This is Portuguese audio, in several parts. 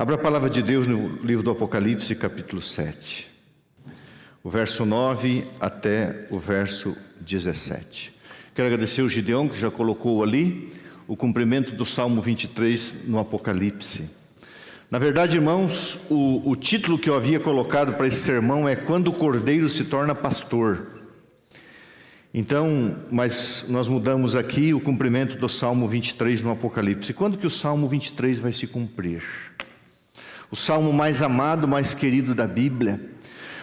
Abra a palavra de Deus no livro do Apocalipse, capítulo 7, o verso 9 até o verso 17. Quero agradecer o Gideon, que já colocou ali o cumprimento do Salmo 23 no Apocalipse. Na verdade, irmãos, o título que eu havia colocado para esse sermão é Quando o Cordeiro se torna pastor. Então, mas nós mudamos aqui o cumprimento do Salmo 23 no Apocalipse. Quando que o Salmo 23 vai se cumprir? O salmo mais amado, mais querido da Bíblia,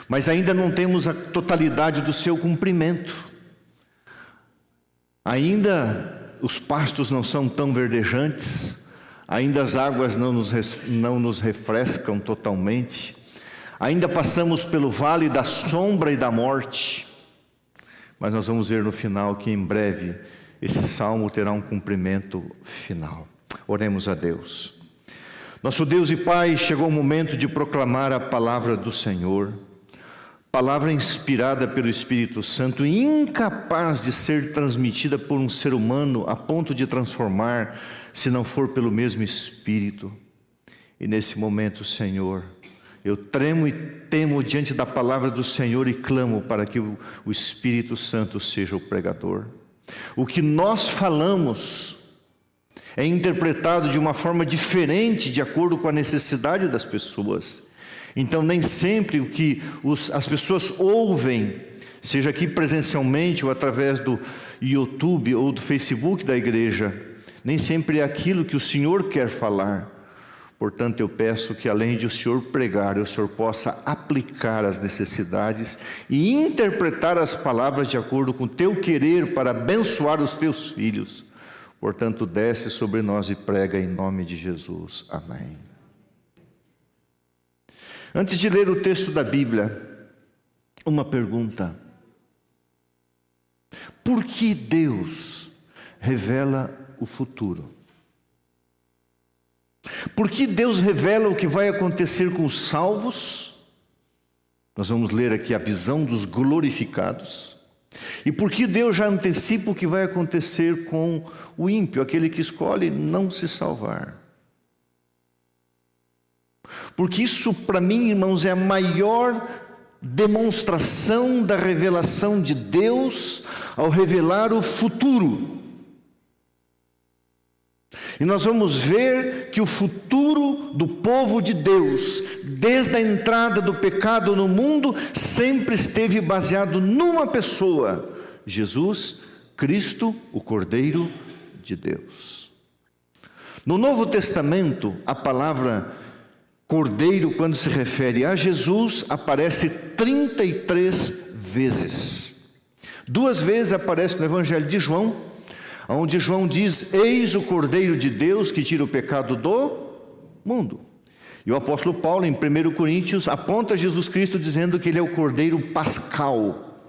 mas ainda não temos a totalidade do seu cumprimento. Ainda os pastos não são tão verdejantes, ainda as águas não nos refrescam totalmente, ainda passamos pelo vale da sombra e da morte, mas nós vamos ver no final que em breve esse salmo terá um cumprimento final. Oremos a Deus. Nosso Deus e Pai, chegou o momento de proclamar a palavra do Senhor, palavra inspirada pelo Espírito Santo, incapaz de ser transmitida por um ser humano a ponto de transformar, se não for pelo mesmo Espírito. E nesse momento, Senhor, eu tremo e temo diante da palavra do Senhor e clamo para que o Espírito Santo seja o pregador. O que nós falamos é interpretado de uma forma diferente de acordo com a necessidade das pessoas. Então nem sempre o que as pessoas ouvem, seja aqui presencialmente ou através do YouTube ou do Facebook da igreja, nem sempre é aquilo que o Senhor quer falar. Portanto, eu peço que além de o Senhor pregar, o Senhor possa aplicar as necessidades e interpretar as palavras de acordo com o teu querer para abençoar os teus filhos. Portanto, desce sobre nós e prega em nome de Jesus. Amém. Antes de ler o texto da Bíblia, uma pergunta. Por que Deus revela o futuro? Por que Deus revela o que vai acontecer com os salvos? Nós vamos ler aqui a visão dos glorificados. E por que Deus já antecipa o que vai acontecer com o ímpio, aquele que escolhe não se salvar? Porque isso, para mim, irmãos, é a maior demonstração da revelação de Deus ao revelar o futuro. E nós vamos ver que o futuro do povo de Deus, desde a entrada do pecado no mundo, sempre esteve baseado numa pessoa: Jesus Cristo, o Cordeiro de Deus. No Novo Testamento, a palavra Cordeiro, quando se refere a Jesus, aparece 33 vezes. 2 vezes aparece no Evangelho de João, onde João diz: eis o Cordeiro de Deus que tira o pecado do mundo. E o apóstolo Paulo, em 1 Coríntios, aponta Jesus Cristo dizendo que ele é o Cordeiro Pascal,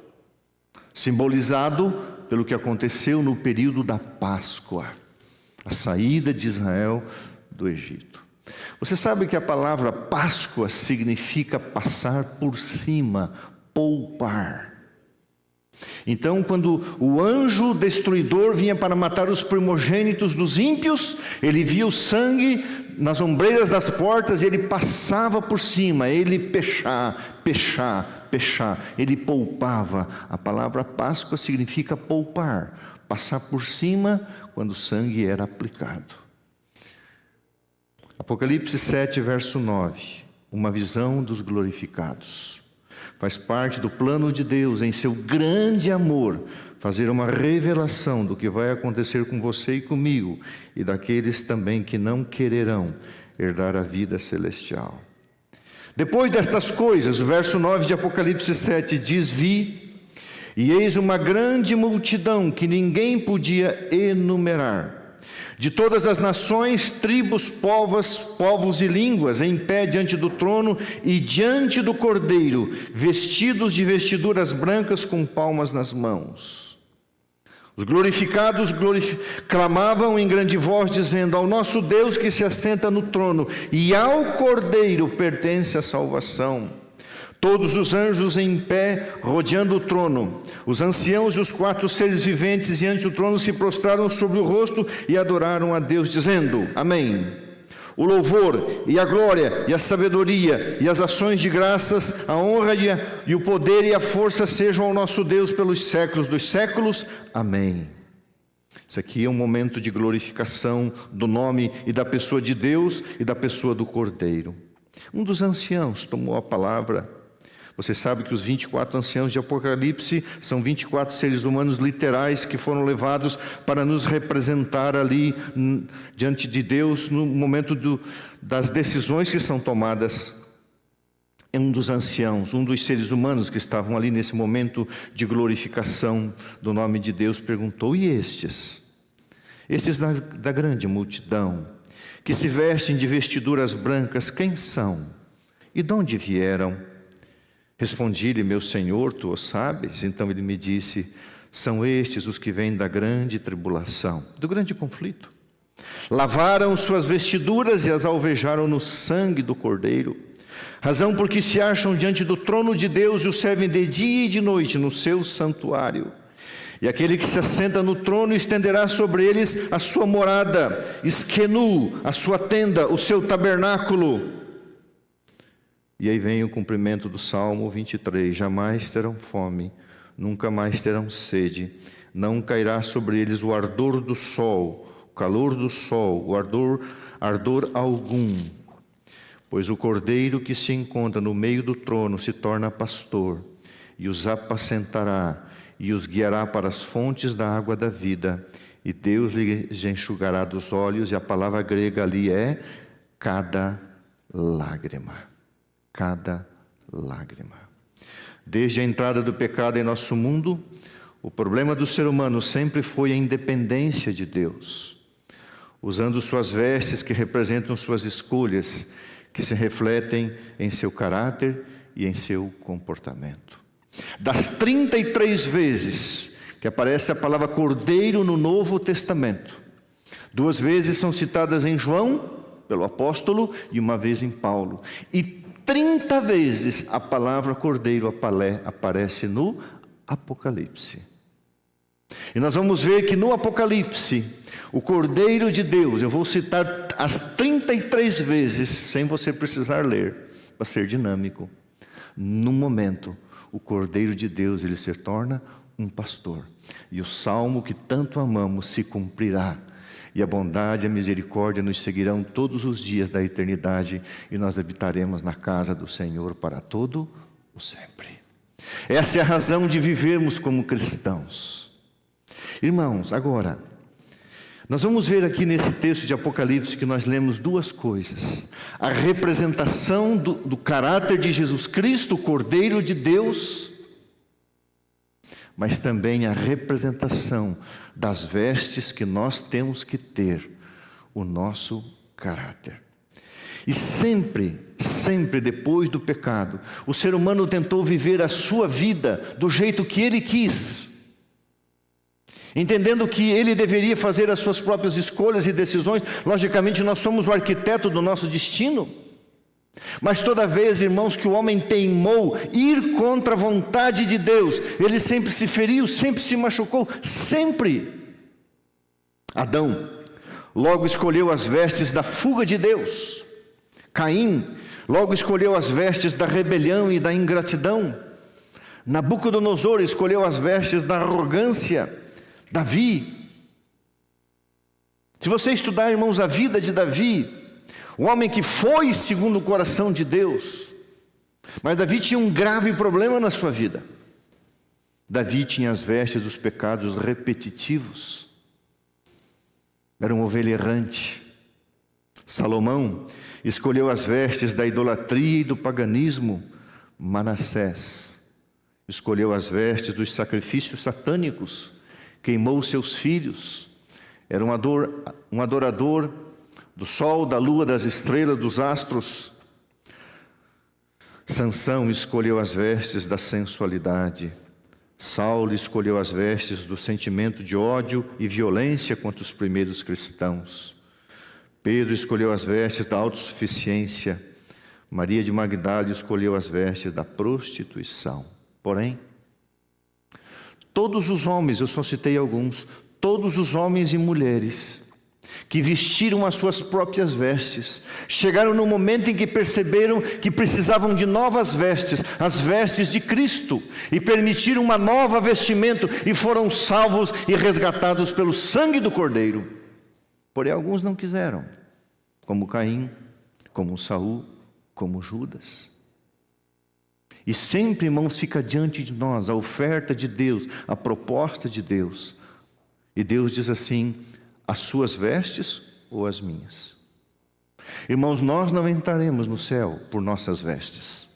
simbolizado pelo que aconteceu no período da Páscoa, a saída de Israel do Egito. Você sabe que a palavra Páscoa significa passar por cima, poupar. Então, quando o anjo destruidor vinha para matar os primogênitos dos ímpios, ele via o sangue nas ombreiras das portas e ele passava por cima, ele pechar, ele poupava. A palavra Páscoa significa poupar, passar por cima quando o sangue era aplicado. Apocalipse 7, verso 9, uma visão dos glorificados. Faz parte do plano de Deus, em seu grande amor, fazer uma revelação do que vai acontecer com você e comigo, e daqueles também que não quererão herdar a vida celestial. Depois destas coisas, o verso 9 de Apocalipse 7 diz: vi, e eis uma grande multidão que ninguém podia enumerar, de todas as nações, tribos, povos e línguas, em pé diante do trono e diante do Cordeiro, vestidos de vestiduras brancas com palmas nas mãos. Os glorificados clamavam em grande voz, dizendo: ao nosso Deus que se assenta no trono e ao Cordeiro pertence a salvação. Todos os anjos em pé, rodeando o trono, os anciãos e os 4 seres viventes diante do trono se prostraram sobre o rosto e adoraram a Deus, dizendo: amém. o louvor e a glória e a sabedoria e as ações de graças, a honra e o poder e a força sejam ao nosso Deus pelos séculos dos séculos. Amém. Isso aqui é um momento de glorificação do nome e da pessoa de Deus e da pessoa do Cordeiro. Um dos anciãos tomou a palavra. Você sabe que os 24 anciãos de Apocalipse são 24 seres humanos literais que foram levados para nos representar ali diante de Deus no momento das decisões que são tomadas. Um dos anciãos, um dos seres humanos que estavam ali nesse momento de glorificação do nome de Deus, perguntou: e estes? Estes da grande multidão, que se vestem de vestiduras brancas, quem são? E de onde vieram? Respondi-lhe: meu Senhor, tu o sabes. Então ele me disse: são estes os que vêm da grande tribulação, do grande conflito. Lavaram suas vestiduras e as alvejaram no sangue do Cordeiro. Razão porque se acham diante do trono de Deus e o servem de dia e de noite no seu santuário. E aquele que se assenta no trono estenderá sobre eles a sua morada, Esquenu, a sua tenda, o seu tabernáculo. E aí vem o cumprimento do Salmo 23, jamais terão fome, nunca mais terão sede, não cairá sobre eles o ardor do sol, o calor do sol, o ardor algum, pois o Cordeiro que se encontra no meio do trono se torna pastor, e os apacentará, e os guiará para as fontes da água da vida, e Deus lhes enxugará dos olhos, e a palavra grega ali é cada lágrima. Cada lágrima. Desde a entrada do pecado em nosso mundo, o problema do ser humano sempre foi a independência de Deus, usando suas vestes que representam suas escolhas, que se refletem em seu caráter e em seu comportamento. Das 33 vezes que aparece a palavra Cordeiro no Novo Testamento, 2 vezes são citadas em João, pelo apóstolo, e 1 vez em Paulo. E 30 vezes a palavra Cordeiro aparece no Apocalipse. E nós vamos ver que no Apocalipse, o Cordeiro de Deus, eu vou citar as 33 vezes, sem você precisar ler, para ser dinâmico. No momento, o Cordeiro de Deus, ele se torna um pastor. E o salmo que tanto amamos se cumprirá. E a bondade e a misericórdia nos seguirão todos os dias da eternidade, e nós habitaremos na casa do Senhor para todo o sempre. Essa é a razão de vivermos como cristãos. Irmãos, agora, nós vamos ver aqui nesse texto de Apocalipse que nós lemos 2 coisas. A representação do caráter de Jesus Cristo, o Cordeiro de Deus, mas também a representação das vestes que nós temos que ter, o nosso caráter. E sempre depois do pecado, o ser humano tentou viver a sua vida do jeito que ele quis, entendendo que ele deveria fazer as suas próprias escolhas e decisões. Logicamente, nós somos o arquiteto do nosso destino. Mas toda vez, irmãos, que o homem teimou ir contra a vontade de Deus, ele sempre se feriu, sempre se machucou, sempre. Adão logo escolheu as vestes da fuga de Deus. Caim logo escolheu as vestes da rebelião e da ingratidão. Nabucodonosor escolheu as vestes da arrogância. Davi, se você estudar, irmãos, a vida de Davi, o homem que foi segundo o coração de Deus, mas Davi tinha um grave problema na sua vida. Davi tinha as vestes dos pecados repetitivos, era uma ovelha errante. Salomão escolheu as vestes da idolatria e do paganismo. Manassés escolheu as vestes dos sacrifícios satânicos, queimou seus filhos, era um adorador do sol, da lua, das estrelas, dos astros. Sansão escolheu as vestes da sensualidade. Saulo escolheu as vestes do sentimento de ódio e violência contra os primeiros cristãos. Pedro escolheu as vestes da autossuficiência. Maria de Magdala escolheu as vestes da prostituição. Porém, todos os homens, eu só citei alguns, todos os homens e mulheres que vestiram as suas próprias vestes. Chegaram no momento em que perceberam que precisavam de novas vestes, as vestes de Cristo, e permitiram uma nova vestimenta, e foram salvos e resgatados pelo sangue do Cordeiro. Porém, alguns não quiseram, como Caim, como Saul, como Judas. E sempre, irmãos, fica diante de nós a oferta de Deus, a proposta de Deus. E Deus diz assim: as suas vestes ou as minhas? Irmãos, nós não entraremos no céu por nossas vestes.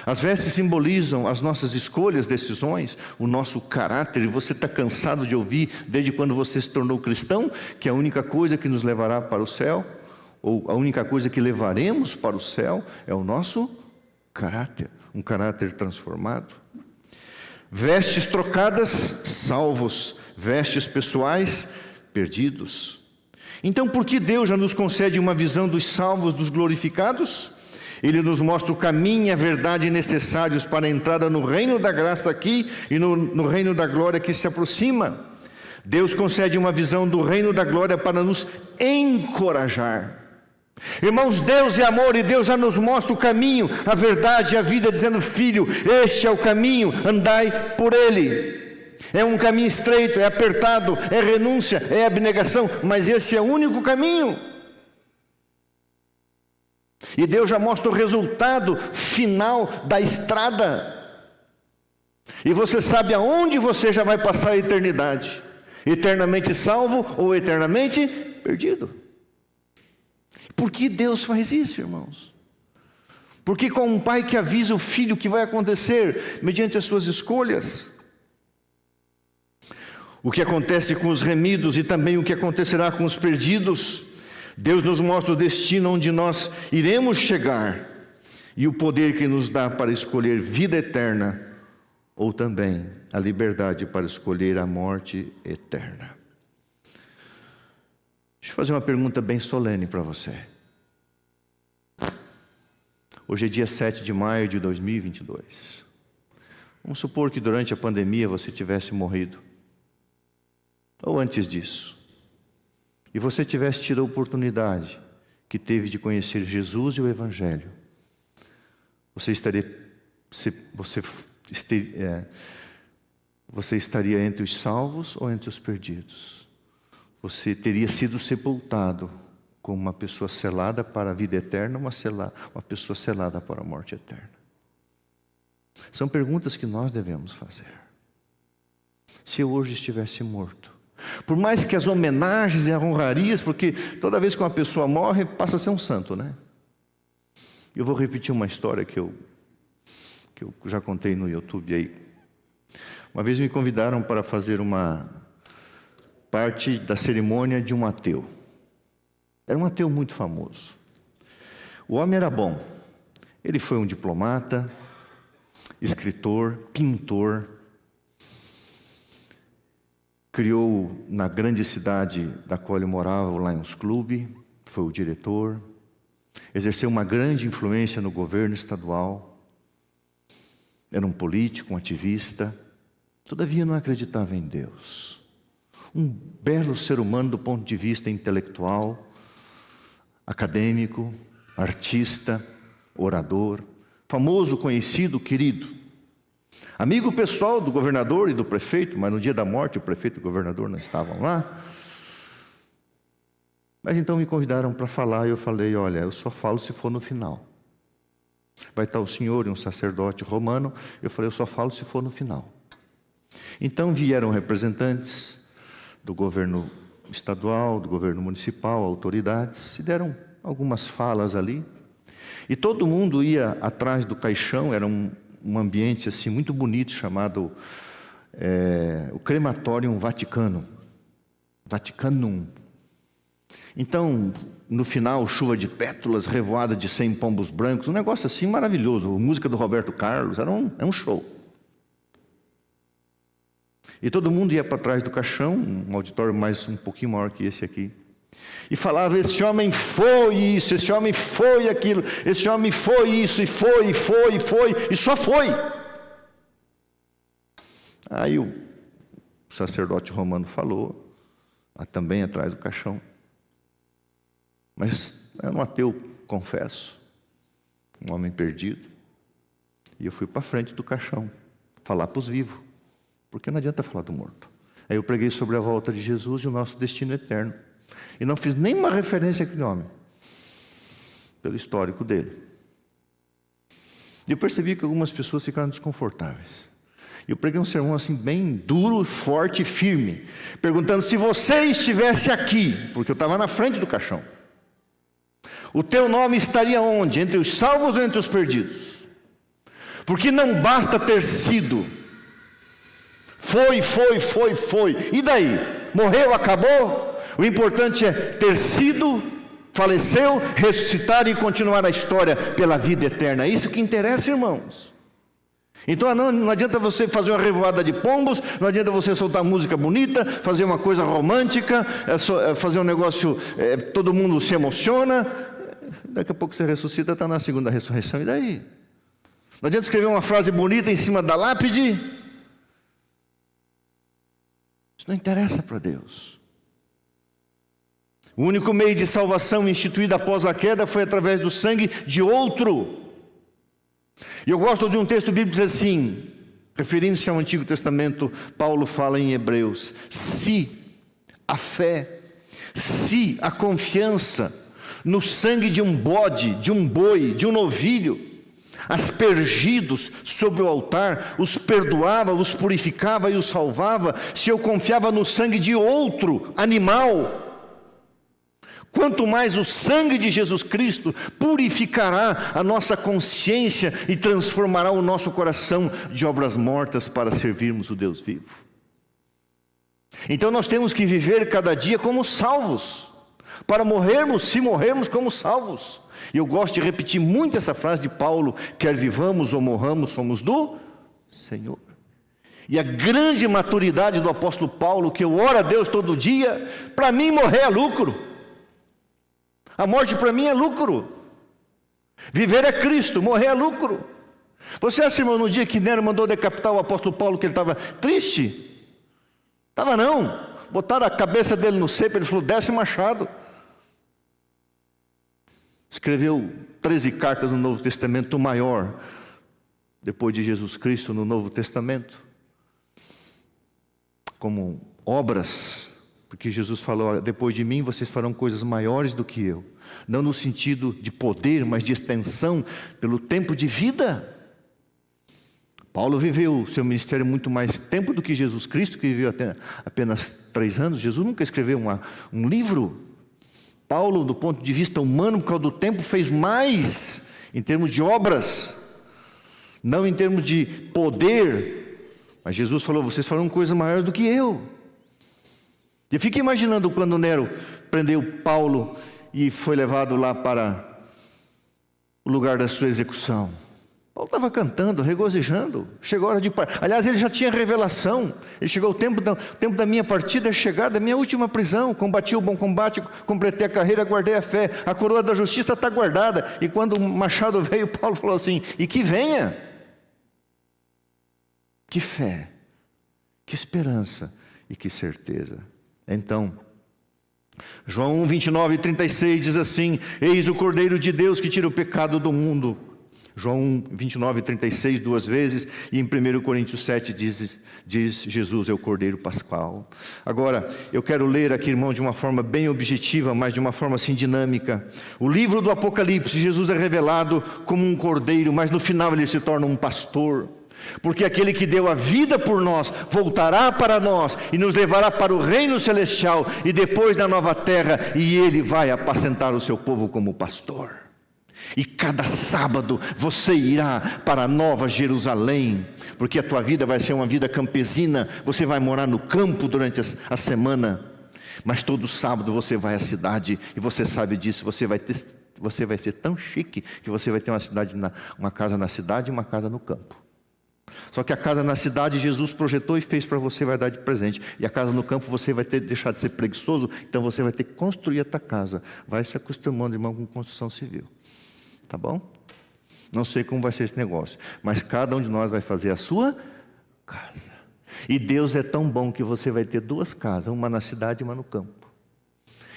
As vestes simbolizam as nossas escolhas, decisões, o nosso caráter. E você está cansado de ouvir, desde quando você se tornou cristão, que a única coisa que nos levará para o céu, ou a única coisa que levaremos para o céu, é o nosso caráter, um caráter transformado. Vestes trocadas, salvos. Vestes pessoais, perdidos. Então, por que Deus já nos concede uma visão dos salvos, dos glorificados? Ele nos mostra o caminho e a verdade necessários para a entrada no reino da graça aqui e no reino da glória que se aproxima. Deus concede uma visão do reino da glória para nos encorajar. Irmãos, Deus é amor e Deus já nos mostra o caminho, a verdade e a vida, dizendo: filho, este é o caminho, andai por ele. É um caminho estreito, é apertado, é renúncia, é abnegação, mas esse é o único caminho. E Deus já mostra o resultado final da estrada. E você sabe aonde você já vai passar a eternidade: eternamente salvo ou eternamente perdido. Por que Deus faz isso, irmãos? Porque como um pai que avisa o filho o que vai acontecer mediante as suas escolhas. O que acontece com os remidos e também o que acontecerá com os perdidos. Deus nos mostra o destino onde nós iremos chegar e o poder que nos dá para escolher vida eterna ou também a liberdade para escolher a morte eterna. Deixa eu fazer uma pergunta bem solene para você. Hoje é dia 7 de maio de 2022. Vamos supor que durante a pandemia você tivesse morrido. Ou antes disso. E você tivesse tido a oportunidade que teve de conhecer Jesus e o Evangelho. Você estaria entre os salvos ou entre os perdidos? Você teria sido sepultado como uma pessoa selada para a vida eterna, uma pessoa selada para a morte eterna? São perguntas que nós devemos fazer. Se eu hoje estivesse morto, por mais que as homenagens e as honrarias, porque toda vez que uma pessoa morre, passa a ser um santo, né? Eu vou repetir uma história que eu já contei no YouTube aí. Uma vez me convidaram para fazer uma parte da cerimônia de um ateu. Era um ateu muito famoso. O homem era bom. Ele foi um diplomata, escritor, pintor. Criou na grande cidade da qual ele morava o Lions Club, foi o diretor. Exerceu uma grande influência no governo estadual. Era um político, um ativista. Todavia não acreditava em Deus. Um belo ser humano do ponto de vista intelectual, acadêmico, artista, orador, famoso, conhecido, querido. Amigo pessoal do governador e do prefeito, mas no dia da morte o prefeito e o governador não estavam lá. Mas então me convidaram para falar e eu falei: olha, eu só falo se for no final. Vai estar o senhor e um sacerdote romano. Eu falei: eu só falo se for no final. Então vieram representantes do governo estadual, do governo municipal, autoridades, e deram algumas falas ali. E todo mundo ia atrás do caixão, era um ambiente assim muito bonito, chamado o Crematorium Vaticanum. Então, no final, chuva de pétalas, revoada de 100 pombos brancos, um negócio assim maravilhoso. A música do Roberto Carlos, era um show. E todo mundo ia para trás do caixão, um auditório um pouquinho maior que esse aqui. E falava: esse homem foi isso, esse homem foi aquilo, esse homem foi isso, e foi, e só foi. Aí o sacerdote romano falou, também atrás do caixão: Mas era um ateu, confesso, um homem perdido. E eu fui para frente do caixão, falar para os vivos, porque não adianta falar do morto. Aí eu preguei sobre a volta de Jesus e o nosso destino eterno. E não fiz nenhuma referência àquele homem, pelo histórico dele. E eu percebi que algumas pessoas ficaram desconfortáveis. Eu preguei um sermão assim bem duro, forte e firme, perguntando: se você estivesse aqui, porque eu estava na frente do caixão, o teu nome estaria onde? Entre os salvos ou entre os perdidos? Porque não basta ter sido. Foi. E daí? Morreu, acabou? O importante é ter sido, faleceu, ressuscitar e continuar a história pela vida eterna. É isso que interessa, irmãos. Então não adianta você fazer uma revoada de pombos, não adianta você soltar música bonita, fazer uma coisa romântica, fazer um negócio, todo mundo se emociona. Daqui a pouco você ressuscita, está na segunda ressurreição, e daí? Não adianta escrever uma frase bonita em cima da lápide. Isso não interessa para Deus. O único meio de salvação instituído após a queda foi através do sangue de outro. E eu gosto de um texto bíblico que diz assim, referindo-se ao Antigo Testamento, Paulo fala em Hebreus: se a fé, se a confiança no sangue de um bode, de um boi, de um novilho, aspergidos sobre o altar, os perdoava, os purificava e os salvava, se eu confiava no sangue de outro animal, quanto mais o sangue de Jesus Cristo purificará a nossa consciência e transformará o nosso coração de obras mortas para servirmos o Deus vivo. Então nós temos que viver cada dia como salvos, para morrermos, se morrermos, como salvos. E eu gosto de repetir muito essa frase de Paulo: quer vivamos ou morramos, somos do Senhor. E a grande maturidade do apóstolo Paulo, que eu oro a Deus todo dia: para mim morrer é lucro, a morte para mim é lucro, viver é Cristo, morrer é lucro. Você acha, irmão, no dia que Nero mandou decapitar o apóstolo Paulo, que ele estava triste? Estava não, botaram a cabeça dele no cepo, ele falou: desce o machado. Escreveu 13 cartas no Novo Testamento, o maior, depois de Jesus Cristo, no Novo Testamento, como obras, porque Jesus falou: depois de mim vocês farão coisas maiores do que eu, não no sentido de poder, mas de extensão, pelo tempo de vida. Paulo viveu seu ministério muito mais tempo do que Jesus Cristo, que viveu apenas 3 anos. Jesus nunca escreveu um livro. Paulo, do ponto de vista humano, por causa do tempo, fez mais em termos de obras, não em termos de poder. Mas Jesus falou: vocês farão coisas maiores do que eu. E fica imaginando quando Nero prendeu Paulo e foi levado lá para o lugar da sua execução. Paulo estava cantando, regozijando. Chegou a hora de partir. Aliás, ele já tinha revelação. Ele chegou o tempo da minha partida, é chegada, a minha última prisão. Combati o bom combate, completei a carreira, guardei a fé. A coroa da justiça está guardada. E quando o machado veio, Paulo falou assim: e que venha. Que fé, que esperança e que certeza. Então, João 1:29-36 diz assim: eis o Cordeiro de Deus que tira o pecado do mundo. João 29:36 2 vezes, e em 1 Coríntios 7 diz Jesus é o Cordeiro Pascal. Agora, eu quero ler aqui, irmão, de uma forma bem objetiva, mas de uma forma assim dinâmica. O livro do Apocalipse, Jesus é revelado como um cordeiro, mas no final ele se torna um pastor. Porque aquele que deu a vida por nós voltará para nós e nos levará para o reino celestial e depois na nova terra, e ele vai apacentar o seu povo como pastor. E cada sábado você irá para a Nova Jerusalém, porque a tua vida vai ser uma vida campesina. Você vai morar no campo durante a semana, mas todo sábado você vai à cidade, e você sabe disso. Você vai ser tão chique que você vai ter uma casa na cidade e uma casa no campo. Só que a casa na cidade Jesus projetou e fez para você, vai dar de presente. E a casa no campo você vai ter que deixar de ser preguiçoso, então você vai ter que construir a tua casa. Vai se acostumando, irmão, com construção civil. Tá bom? Não sei como vai ser esse negócio, mas cada um de nós vai fazer a sua casa. E Deus é tão bom que você vai ter 2 casas, uma na cidade e uma no campo.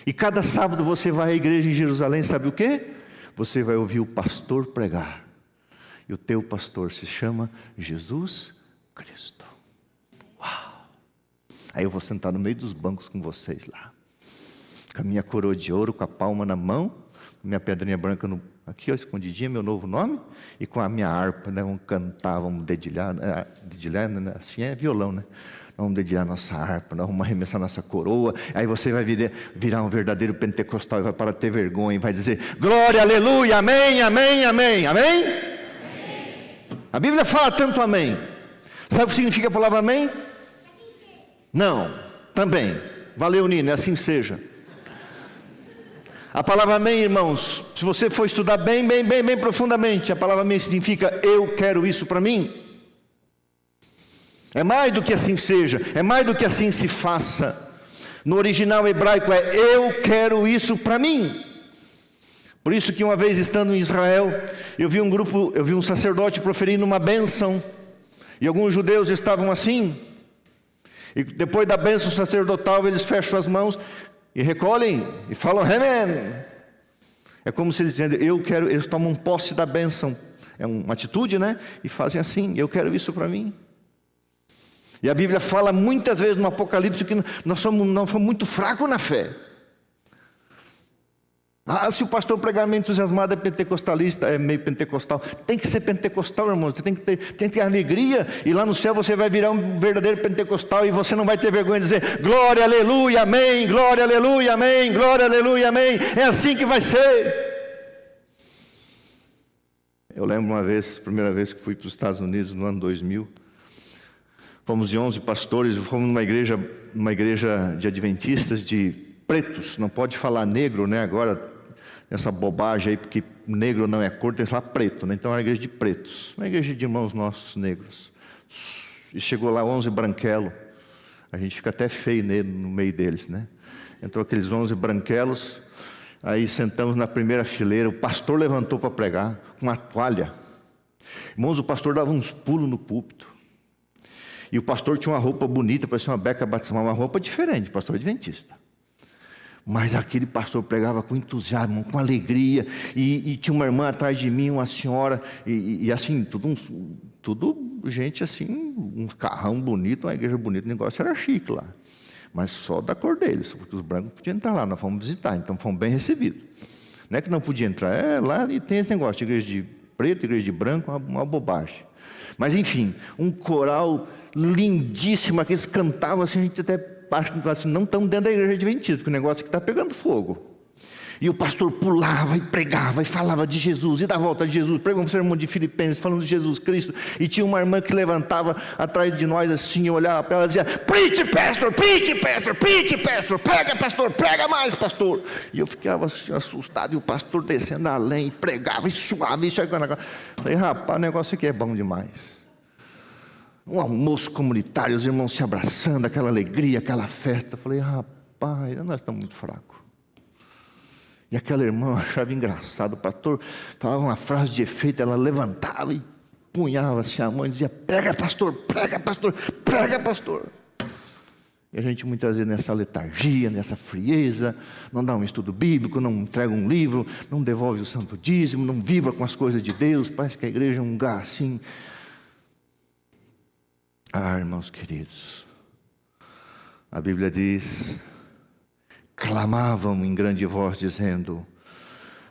E cada sábado você vai à igreja em Jerusalém, sabe o quê? Você vai ouvir o pastor pregar. E o teu pastor se chama Jesus Cristo. Uau! Aí eu vou sentar no meio dos bancos com vocês lá. Com a minha coroa de ouro, com a palma na mão, minha pedrinha branca aqui, ó, escondidinha, meu novo nome, e com a minha harpa, né? Vamos cantar, vamos dedilhar, né? Assim é violão, né? Vamos dedilhar nossa harpa, vamos arremessar nossa coroa. Aí você vai virar um verdadeiro pentecostal e vai parar de ter vergonha e vai dizer: glória, aleluia, amém, amém, amém, amém? Amém. A Bíblia fala tanto amém. Sabe o que significa a palavra amém? Não, também. Valeu, Nina, assim seja. A palavra amém, irmãos, se você for estudar bem profundamente, a palavra amém significa eu quero isso para mim. É mais do que assim seja, é mais do que assim se faça. No original hebraico é eu quero isso para mim. Por isso que uma vez estando em Israel, eu vi um sacerdote proferindo uma bênção, e alguns judeus estavam assim, e depois da bênção sacerdotal eles fecham as mãos e recolhem e falam amém. É como se eles dizendo eu quero, eles tomam posse da bênção, é uma atitude, né? E fazem assim, eu quero isso para mim. E a Bíblia fala muitas vezes no Apocalipse que nós somos muito fracos na fé. Se o pastor pregar meio entusiasmado é pentecostalista, é meio pentecostal. Tem que ser pentecostal, irmão. Tem que ter alegria. E lá no céu você vai virar um verdadeiro pentecostal. E você não vai ter vergonha de dizer glória, aleluia, amém. Glória, aleluia, amém. Glória, aleluia, amém. É assim que vai ser. Eu lembro uma vez, primeira vez que fui para os Estados Unidos no ano 2000. Fomos de 11 pastores, fomos numa igreja de adventistas de pretos. Não pode falar negro, né? Agora, essa bobagem aí, porque negro não é cor, tem que falar preto, né? Então é uma igreja de pretos, uma igreja de irmãos nossos negros. E chegou lá 11 branquelos. A gente fica até feio no meio deles, né? Entrou aqueles 11 branquelos, aí sentamos na primeira fileira, o pastor levantou para pregar com uma toalha. Irmãos, o pastor dava uns pulos no púlpito. E o pastor tinha uma roupa bonita, parecia uma beca batismal, uma roupa diferente, pastor adventista. Mas aquele pastor pregava com entusiasmo, com alegria, e tinha uma irmã atrás de mim, uma senhora, e assim, tudo gente assim, um carrão bonito, uma igreja bonita, o negócio era chique lá. Mas só da cor deles, porque os brancos não podiam entrar lá, nós fomos visitar, então fomos bem recebidos. Não é que não podia entrar, lá e tem esse negócio de igreja de preto, igreja de branco, uma bobagem. Mas enfim, um coral lindíssimo, que eles cantavam assim, a gente até acha que assim, não estamos dentro da igreja adventista, que o negócio aqui está pegando fogo. E o pastor pulava e pregava e falava de Jesus, e da volta de Jesus, pregou um sermão de Filipenses falando de Jesus Cristo, e tinha uma irmã que levantava atrás de nós assim, olhava para ela e dizia, preach pastor, preach pastor, preach pastor, prega pastor, prega mais pastor. E eu ficava assustado, e o pastor descendo além, e pregava, e suave, e chegando agora. Falei, rapaz, o negócio aqui é bom demais. Um almoço comunitário, os irmãos se abraçando, aquela alegria, aquela festa. Falei, rapaz, nós estamos muito fracos. E aquela irmã achava engraçado, o pastor falava uma frase de efeito, ela levantava e punhava assim a mão e dizia, prega pastor, prega pastor, prega pastor. E a gente muitas vezes nessa letargia, nessa frieza, não dá um estudo bíblico, não entrega um livro, não devolve o santo dízimo, não vibra com as coisas de Deus, parece que a igreja é um lugar assim. Irmãos queridos, a Bíblia diz, clamavam em grande voz dizendo,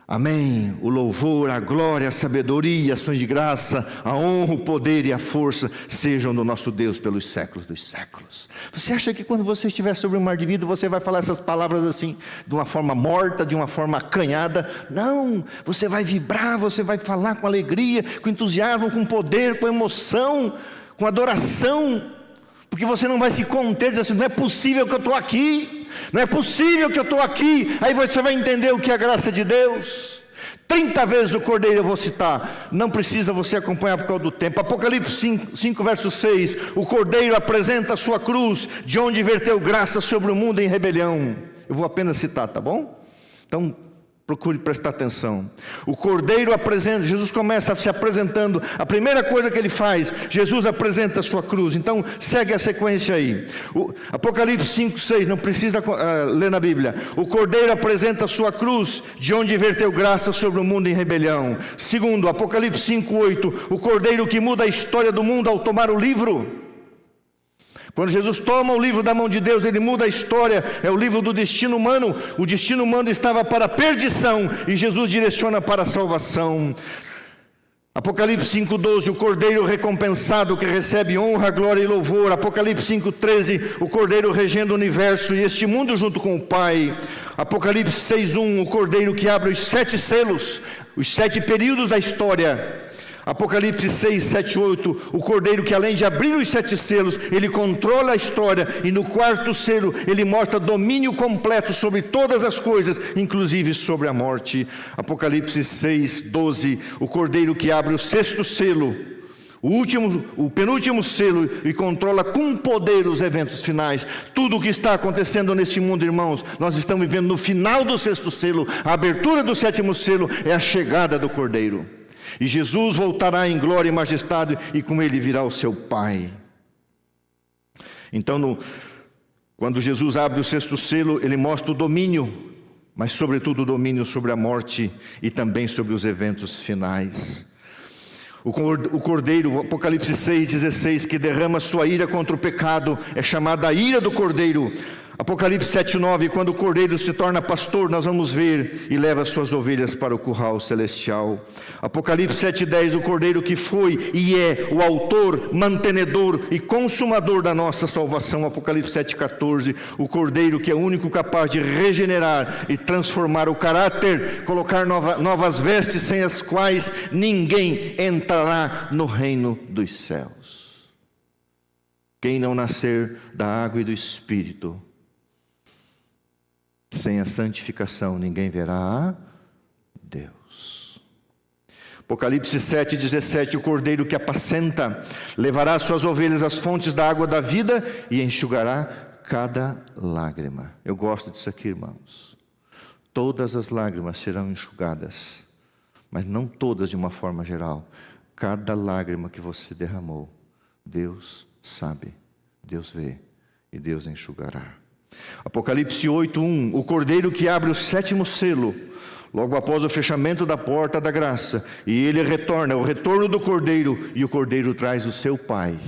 amém, o louvor, a glória, a sabedoria, a ações de graça, a honra, o poder e a força sejam do nosso Deus pelos séculos dos séculos. Você acha que quando você estiver sobre o mar de vida, você vai falar essas palavras assim, de uma forma morta, de uma forma acanhada? Não, você vai vibrar, você vai falar com alegria, com entusiasmo, com poder, com emoção, com adoração, porque você não vai se conter, dizer assim, não é possível que eu estou aqui, não é possível que eu estou aqui. Aí você vai entender o que é a graça de Deus. 30 vezes o cordeiro eu vou citar, não precisa você acompanhar por causa do tempo. Apocalipse 5 verso 6, o cordeiro apresenta a sua cruz, de onde verteu graça sobre o mundo em rebelião. Eu vou apenas citar, tá bom? Então, Procure prestar atenção. O Cordeiro apresenta, Jesus começa se apresentando. A primeira coisa que ele faz, Jesus apresenta a sua cruz. Então, segue a sequência aí. Apocalipse 5, 6, não precisa ler na Bíblia. O Cordeiro apresenta a sua cruz, de onde verteu graça sobre o mundo em rebelião. Segundo, Apocalipse 5, 8, o Cordeiro que muda a história do mundo ao tomar o livro. Quando Jesus toma o livro da mão de Deus, ele muda a história, é o livro do destino humano. O destino humano estava para a perdição e Jesus direciona para a salvação. Apocalipse 5,12, o Cordeiro recompensado que recebe honra, glória e louvor. Apocalipse 5,13, o Cordeiro regendo o universo e este mundo junto com o Pai. Apocalipse 6,1, o Cordeiro que abre os 7 selos, os 7 períodos da história. Apocalipse 6, 7, 8, o Cordeiro que além de abrir os 7 selos, ele controla a história, e no 4º selo ele mostra domínio completo sobre todas as coisas, inclusive sobre a morte. Apocalipse 6, 12, o Cordeiro que abre o 6º selo, o penúltimo selo, e controla com poder os eventos finais. Tudo o que está acontecendo neste mundo, irmãos, nós estamos vivendo no final do 6º selo. A abertura do 7º selo é a chegada do Cordeiro. E Jesus voltará em glória e majestade, e com ele virá o seu Pai. Então, quando Jesus abre o 6º selo, ele mostra o domínio, mas sobretudo o domínio sobre a morte e também sobre os eventos finais. O Cordeiro, Apocalipse 6, 16, que derrama sua ira contra o pecado, é chamada a ira do Cordeiro. Apocalipse 7, 9, quando o Cordeiro se torna pastor, nós vamos ver, e leva suas ovelhas para o curral celestial. Apocalipse 7, 10, o Cordeiro que foi e é o autor, mantenedor e consumador da nossa salvação. Apocalipse 7, 14, o Cordeiro que é o único capaz de regenerar e transformar o caráter, colocar novas vestes sem as quais ninguém entrará no reino dos céus. Quem não nascer da água e do Espírito, sem a santificação ninguém verá a Deus. Apocalipse 7, 17, o Cordeiro que apacenta levará suas ovelhas às fontes da água da vida e enxugará cada lágrima. Eu gosto disso aqui, irmãos. Todas as lágrimas serão enxugadas, mas não todas de uma forma geral. Cada lágrima que você derramou, Deus sabe, Deus vê e Deus enxugará. Apocalipse 8, 1, o Cordeiro que abre o 7º selo, logo após o fechamento da porta da graça, e ele retorna, o retorno do Cordeiro, e o Cordeiro traz o seu Pai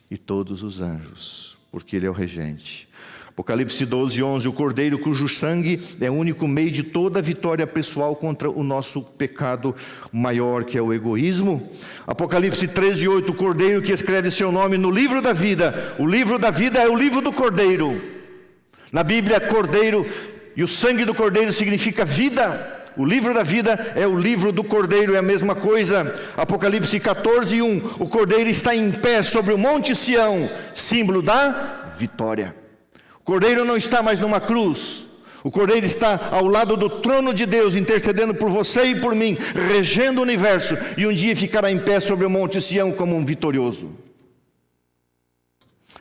e todos os anjos, porque ele é o regente. Apocalipse 12, 11, o Cordeiro cujo sangue é o único meio de toda a vitória pessoal contra o nosso pecado maior, que é o egoísmo. Apocalipse 13, 8, o Cordeiro que escreve seu nome no livro da vida. O livro da vida é o livro do Cordeiro. Na Bíblia, Cordeiro, e o sangue do Cordeiro significa vida. O livro da vida é o livro do Cordeiro, é a mesma coisa. Apocalipse 14, 1, o Cordeiro está em pé sobre o monte Sião, símbolo da vitória. O Cordeiro não está mais numa cruz. O Cordeiro está ao lado do trono de Deus, intercedendo por você e por mim, regendo o universo, e um dia ficará em pé sobre o monte Sião como um vitorioso.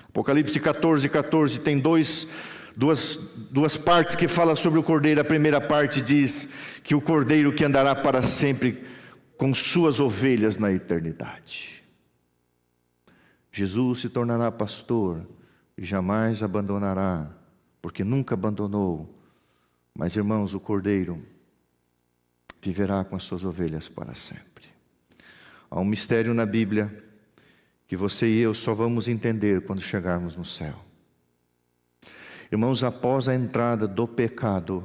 Apocalipse 14, 14 tem duas partes que falam sobre o Cordeiro. A primeira parte diz que o Cordeiro que andará para sempre com suas ovelhas na eternidade. Jesus se tornará pastor e jamais abandonará, porque nunca abandonou. Mas, irmãos, o Cordeiro viverá com as suas ovelhas para sempre. Há um mistério na Bíblia que você e eu só vamos entender quando chegarmos no céu. Irmãos, após a entrada do pecado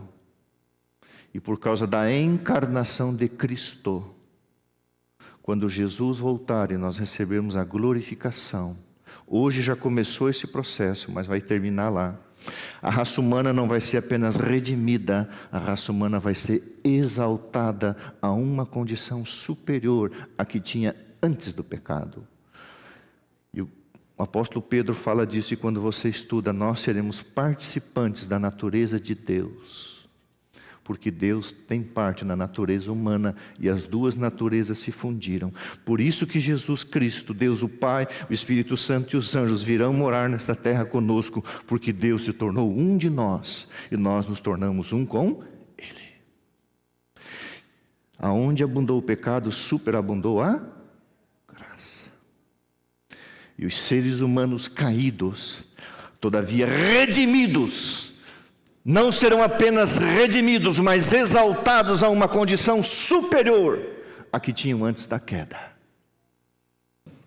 e por causa da encarnação de Cristo, quando Jesus voltar e nós recebermos a glorificação, hoje já começou esse processo, mas vai terminar lá. A raça humana não vai ser apenas redimida, a raça humana vai ser exaltada a uma condição superior à que tinha antes do pecado. E o apóstolo Pedro fala disso, e quando você estuda, nós seremos participantes da natureza de Deus. Porque Deus tem parte na natureza humana e as duas naturezas se fundiram. Por isso que Jesus Cristo, Deus o Pai, o Espírito Santo e os anjos virão morar nesta terra conosco, porque Deus se tornou um de nós e nós nos tornamos um com Ele. Aonde abundou o pecado, superabundou a graça. E os seres humanos caídos, todavia redimidos, não serão apenas redimidos, mas exaltados a uma condição superior à que tinham antes da queda.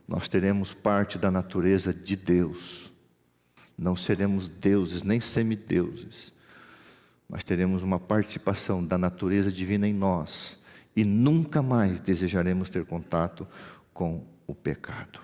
Nós teremos parte da natureza de Deus. Não seremos deuses, nem semideuses, mas teremos uma participação da natureza divina em nós, e nunca mais desejaremos ter contato com o pecado.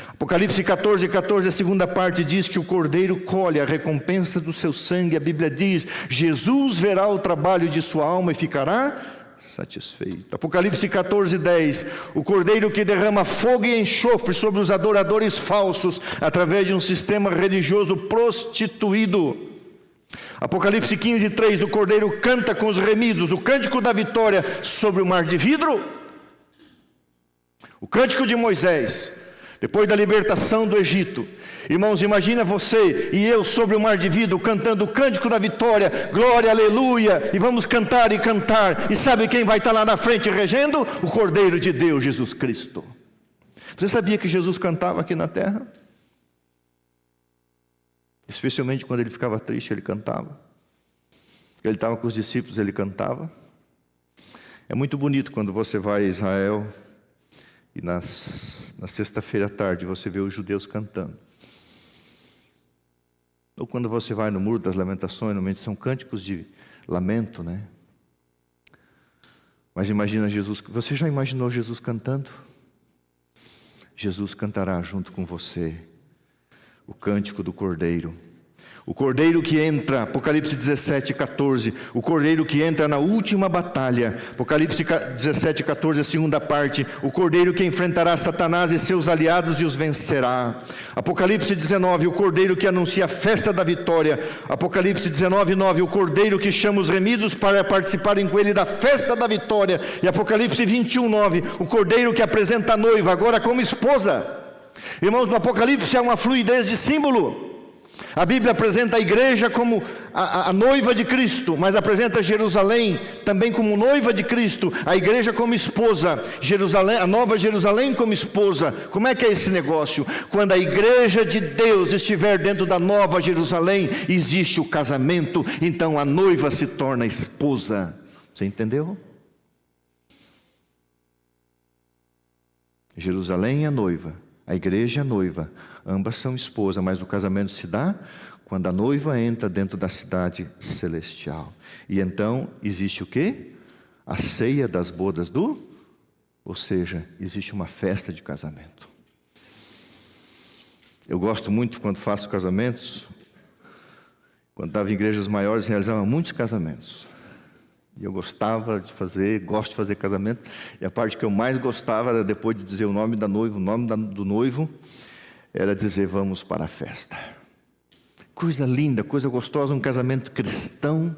Apocalipse 14:14, a segunda parte diz que o Cordeiro colhe a recompensa do seu sangue. A Bíblia diz: Jesus verá o trabalho de sua alma e ficará satisfeito. Apocalipse 14:10, o Cordeiro que derrama fogo e enxofre sobre os adoradores falsos, através de um sistema religioso prostituído. Apocalipse 15:3, o Cordeiro canta com os remidos, o cântico da vitória sobre o mar de vidro. O cântico de Moisés, depois da libertação do Egito. Irmãos, imagina você e eu sobre o mar de vidro, cantando o cântico da vitória, glória, aleluia, e vamos cantar e cantar, e sabe quem vai estar lá na frente regendo? O Cordeiro de Deus, Jesus Cristo. Você sabia que Jesus cantava aqui na terra? Especialmente quando ele ficava triste, ele cantava. Ele estava com os discípulos, ele cantava. É muito bonito quando você vai a Israel e na sexta-feira à tarde você vê os judeus cantando. Ou quando você vai no Muro das Lamentações, normalmente são cânticos de lamento, né? Mas imagina Jesus, você já imaginou Jesus cantando? Jesus cantará junto com você o cântico do Cordeiro. O Cordeiro que entra, Apocalipse 17:14, o Cordeiro que entra na última batalha. Apocalipse 17:14, a segunda parte, o Cordeiro que enfrentará Satanás e seus aliados e os vencerá. Apocalipse 19, o Cordeiro que anuncia a festa da vitória. Apocalipse 19:9, o Cordeiro que chama os remidos para participarem com ele da festa da vitória. E Apocalipse 21:9, o Cordeiro que apresenta a noiva, agora como esposa. Irmãos, no Apocalipse há uma fluidez de símbolo. A Bíblia apresenta a igreja como a noiva de Cristo, mas apresenta Jerusalém também como noiva de Cristo, a igreja como esposa, Jerusalém, a nova Jerusalém como esposa. Como é que é esse negócio? Quando a igreja de Deus estiver dentro da nova Jerusalém, existe o casamento, então a noiva se torna esposa. Você entendeu? Jerusalém é noiva, a igreja é noiva, ambas são esposa, mas o casamento se dá quando a noiva entra dentro da cidade celestial. E então existe o quê? A ceia das bodas ou seja, existe uma festa de casamento. Eu gosto muito quando faço casamentos. Quando estava em igrejas maiores, realizava muitos casamentos. E eu gostava de fazer, gosto de fazer casamento. E a parte que eu mais gostava era depois de dizer o nome da noiva, o nome do noivo, era dizer: vamos para a festa. Coisa linda, coisa gostosa, um casamento cristão.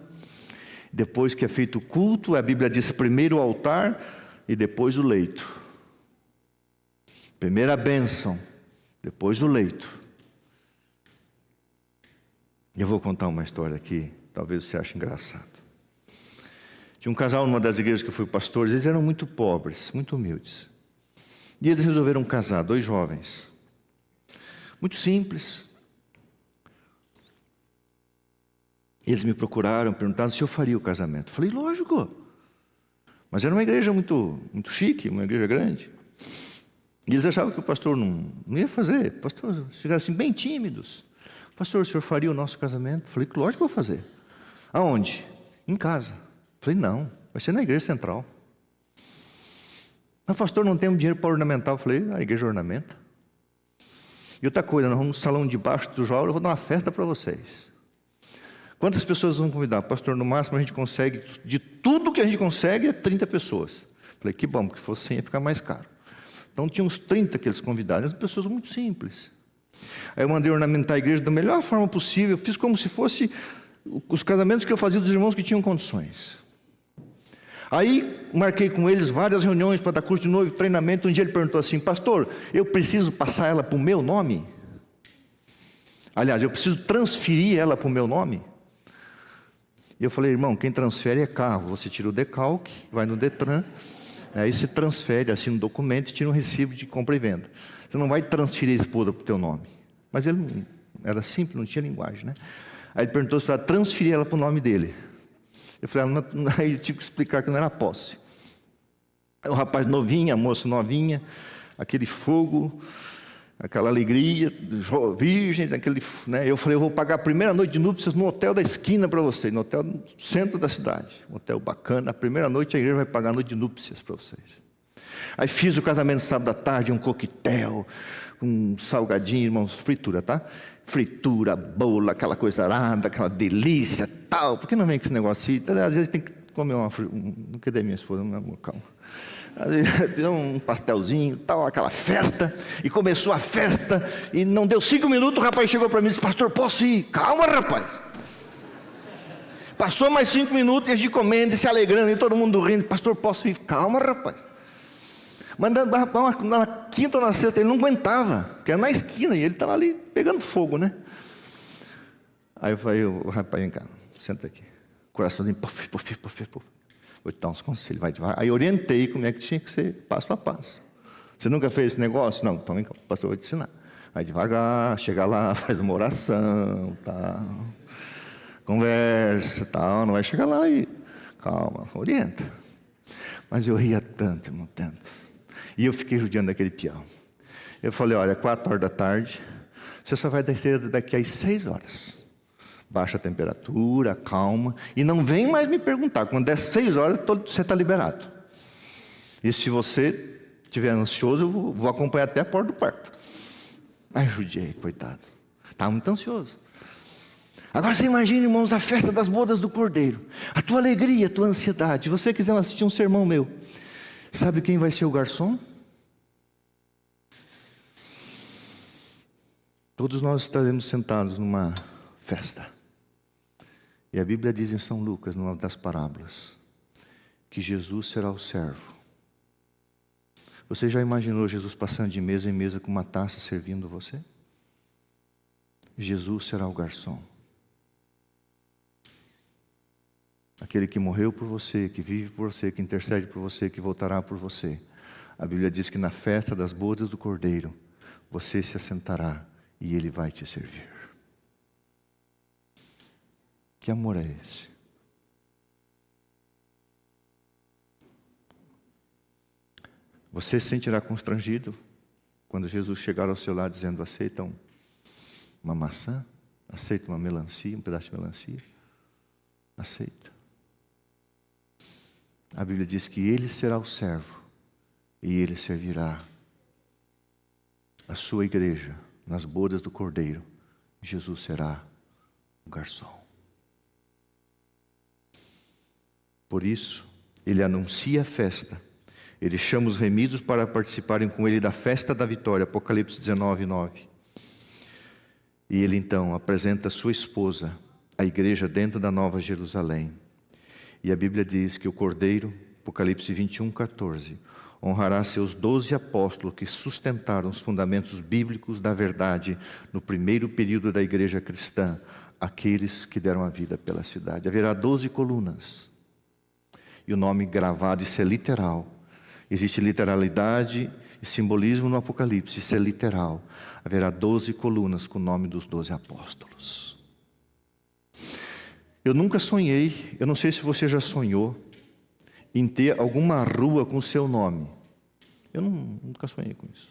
Depois que é feito o culto, a Bíblia diz primeiro o altar e depois o leito. Primeiro a bênção, depois o leito. Eu vou contar uma história aqui, talvez você ache engraçado. Tinha um casal numa das igrejas que eu fui pastor, eles eram muito pobres, muito humildes. E eles resolveram casar, 2 jovens. Muito simples. Eles me procuraram, perguntaram se eu faria o casamento. Falei, lógico. Mas era uma igreja muito chique, uma igreja grande. E eles achavam que o pastor não ia fazer. O pastor chegaram assim, bem tímidos. Pastor, o senhor faria o nosso casamento? Falei, lógico que eu vou fazer. Aonde? Em casa. Falei, não, vai ser na igreja central. Mas pastor, não temos dinheiro para ornamentar. Falei, a igreja ornamenta. E outra coisa, nós vamos no salão de baixo do jovem, eu vou dar uma festa para vocês. Quantas pessoas vão convidar? Pastor, no máximo a gente consegue, de tudo que a gente consegue, é 30 pessoas. Falei, que bom, porque se fosse 100 ia ficar mais caro. Então tinha uns 30 que eles convidaram, pessoas muito simples. Aí eu mandei ornamentar a igreja da melhor forma possível, eu fiz como se fosse os casamentos que eu fazia dos irmãos que tinham condições. Aí marquei com eles várias reuniões para dar curso de noivo, treinamento. Um dia ele perguntou assim, pastor, eu preciso passar ela para o meu nome? Aliás, eu preciso transferir ela para o meu nome? E eu falei, irmão, quem transfere é carro. Você tira o decalque, vai no Detran, aí você transfere, assina um documento e tira um recibo de compra e venda. Você não vai transferir a esposa para o teu nome. Mas ele não, era simples, não tinha linguagem, né? Aí ele perguntou se eu ia transferir ela para o nome dele. Eu falei, aí eu tive que explicar que não era posse. Aí o rapaz novinho, a moça novinha, aquele fogo, aquela alegria, virgens, aquele, né? Eu falei, eu vou pagar a primeira noite de núpcias no hotel da esquina para vocês, no hotel no centro da cidade, um hotel bacana. A primeira noite a igreja vai pagar a noite de núpcias para vocês. Aí fiz o casamento sábado à tarde, um coquetel, um salgadinho, irmãos, fritura, tá? Fritura, bolo, aquela coisa arada, aquela delícia, tal. Por que não vem com esse negócio aí? Às vezes tem que comer não quer minha esposa, não, amor, calma. Às vezes um pastelzinho, tal, aquela festa. E começou a festa e não deu 5 minutos, o rapaz chegou para mim e disse, pastor, posso ir? Calma, rapaz. Passou mais 5 minutos e a gente comendo e se alegrando e todo mundo rindo. Pastor, posso ir? Calma, rapaz. Mas na quinta ou na sexta ele não aguentava, porque era na esquina e ele estava ali pegando fogo, né? Aí eu falei, o rapaz, vem cá, senta aqui. Coraçãozinho, puf. Vou te dar uns conselhos, vai devagar. Aí orientei como é que tinha que ser, passo a passo. Você nunca fez esse negócio? Não, então vem cá, o pastor vai te ensinar. Vai devagar, chega lá, faz uma oração, tal. Conversa, tal, não vai chegar lá e... Calma, orienta. Mas eu ria tanto, irmão, tanto. E eu fiquei judiando daquele peão. Eu falei, olha, 4 horas da tarde, você só vai descer daqui às 6 horas. Baixa a temperatura, calma, e não vem mais me perguntar. Quando der 6 horas, você está liberado. E se você estiver ansioso, eu vou acompanhar até a porta do quarto. Ai, judiei, coitado. Estava muito ansioso. Agora você imagina, irmãos, a festa das bodas do Cordeiro. A tua alegria, a tua ansiedade. Se você quiser assistir um sermão meu, sabe quem vai ser o garçom? Todos nós estaremos sentados numa festa. E a Bíblia diz em São Lucas, numa das parábolas, que Jesus será o servo. Você já imaginou Jesus passando de mesa em mesa com uma taça servindo você? Jesus será o garçom. Aquele que morreu por você, que vive por você, que intercede por você, que voltará por você. A Bíblia diz que na festa das bodas do Cordeiro, você se assentará e Ele vai te servir. Que amor é esse? Você se sentirá constrangido quando Jesus chegar ao seu lado dizendo, aceitam uma maçã? Aceita uma melancia, um pedaço de melancia? Aceita. A Bíblia diz que Ele será o servo e Ele servirá a sua igreja nas bodas do Cordeiro. Jesus será o garçom. Por isso, Ele anuncia a festa. Ele chama os remidos para participarem com Ele da festa da vitória. Apocalipse 19:9. E Ele então apresenta a sua esposa, a igreja dentro da Nova Jerusalém. E a Bíblia diz que o Cordeiro, Apocalipse 21:14, honrará seus 12 apóstolos que sustentaram os fundamentos bíblicos da verdade no primeiro período da igreja cristã, aqueles que deram a vida pela cidade. Haverá 12 colunas. E o nome gravado, isso é literal. Existe literalidade e simbolismo no Apocalipse, isso é literal. Haverá 12 colunas com o nome dos 12 apóstolos. Eu nunca sonhei, eu não sei se você já sonhou, em ter alguma rua com o seu nome. Eu nunca sonhei com isso.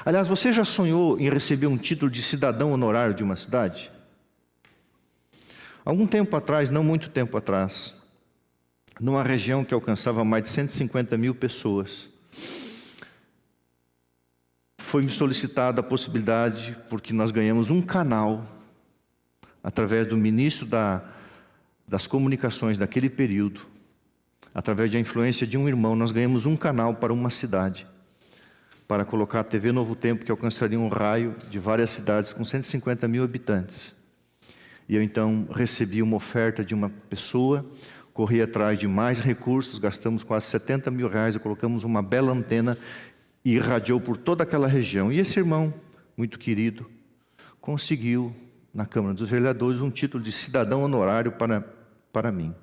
Aliás, você já sonhou em receber um título de cidadão honorário de uma cidade? Algum tempo atrás, não muito tempo atrás, numa região que alcançava mais de 150 mil pessoas, foi-me solicitada a possibilidade, porque nós ganhamos um canal, através do ministro das comunicações daquele período, através da influência de um irmão, nós ganhamos um canal para uma cidade, para colocar a TV Novo Tempo, que alcançaria um raio de várias cidades com 150 mil habitantes. E eu então recebi uma oferta de uma pessoa, corri atrás de mais recursos, gastamos quase 70 mil reais e colocamos uma bela antena e irradiou por toda aquela região. E esse irmão, muito querido, conseguiu, na Câmara dos Vereadores, um título de cidadão honorário para para mim.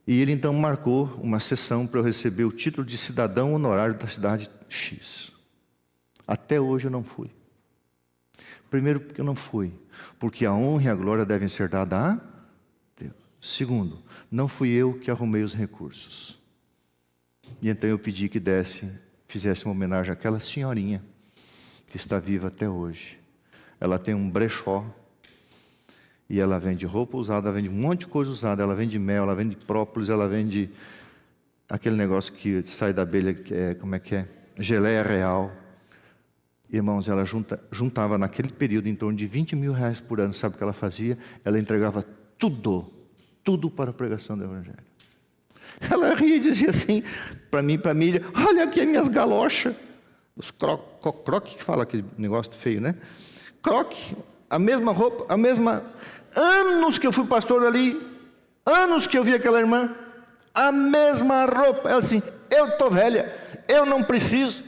E ele então marcou uma sessão para eu receber o título de cidadão honorário da cidade X. Até hoje eu não fui. Primeiro, porque eu não fui, porque a honra e a glória devem ser dadas a Deus. Segundo, não fui eu que arrumei os recursos. E então eu pedi que fizesse uma homenagem àquela senhorinha que está viva até hoje. Ela tem um brechó e ela vende roupa usada, ela vende um monte de coisa usada, ela vende mel, ela vende própolis, ela vende aquele negócio que sai da abelha, como é que é? Geleia real. Irmãos, ela juntava naquele período em torno de 20 mil reais por ano. Sabe o que ela fazia? Ela entregava tudo para a pregação do Evangelho. Ela ria e dizia assim para mim e para a Mília: olha aqui as minhas galochas. Os croque que fala aquele negócio feio, né? Croque, a mesma roupa, a mesma... Anos que eu fui pastor ali, anos que eu vi aquela irmã, a mesma roupa. Ela assim: eu estou velha, eu não preciso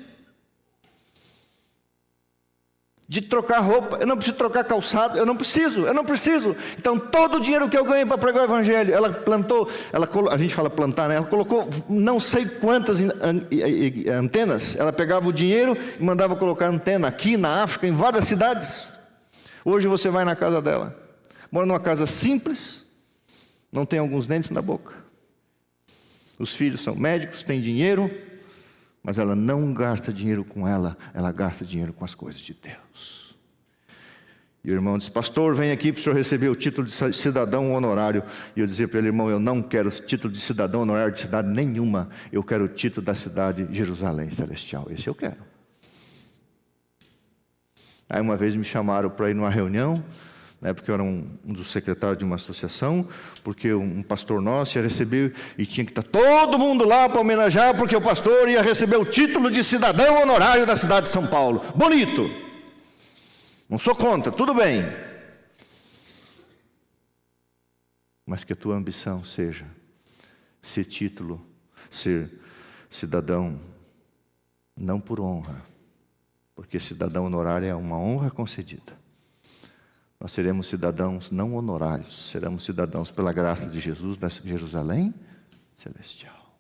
de trocar roupa, eu não preciso trocar calçado, eu não preciso. Então todo o dinheiro que eu ganhei para pregar o Evangelho, ela plantou, a gente fala plantar, né? Ela colocou não sei quantas antenas. Ela pegava o dinheiro e mandava colocar antena aqui na África, em várias cidades. Hoje você vai na casa dela, mora numa casa simples, não tem alguns dentes na boca. Os filhos são médicos, têm dinheiro, mas ela não gasta dinheiro com ela gasta dinheiro com as coisas de Deus. E o irmão disse: pastor, vem aqui para o senhor receber o título de cidadão honorário. E eu dizia para ele: irmão, eu não quero o título de cidadão honorário de cidade nenhuma, eu quero o título da cidade de Jerusalém Celestial, esse eu quero. Aí uma vez me chamaram para ir numa reunião, né, porque eu era um dos secretários de uma associação, porque um pastor nosso ia receber, e tinha que estar todo mundo lá para homenagear, porque o pastor ia receber o título de cidadão honorário da cidade de São Paulo. Bonito, não sou contra, tudo bem, mas que a tua ambição seja ser título, ser cidadão, não por honra, porque cidadão honorário é uma honra concedida. Nós seremos cidadãos não honorários, seremos cidadãos pela graça de Jesus da Jerusalém Celestial.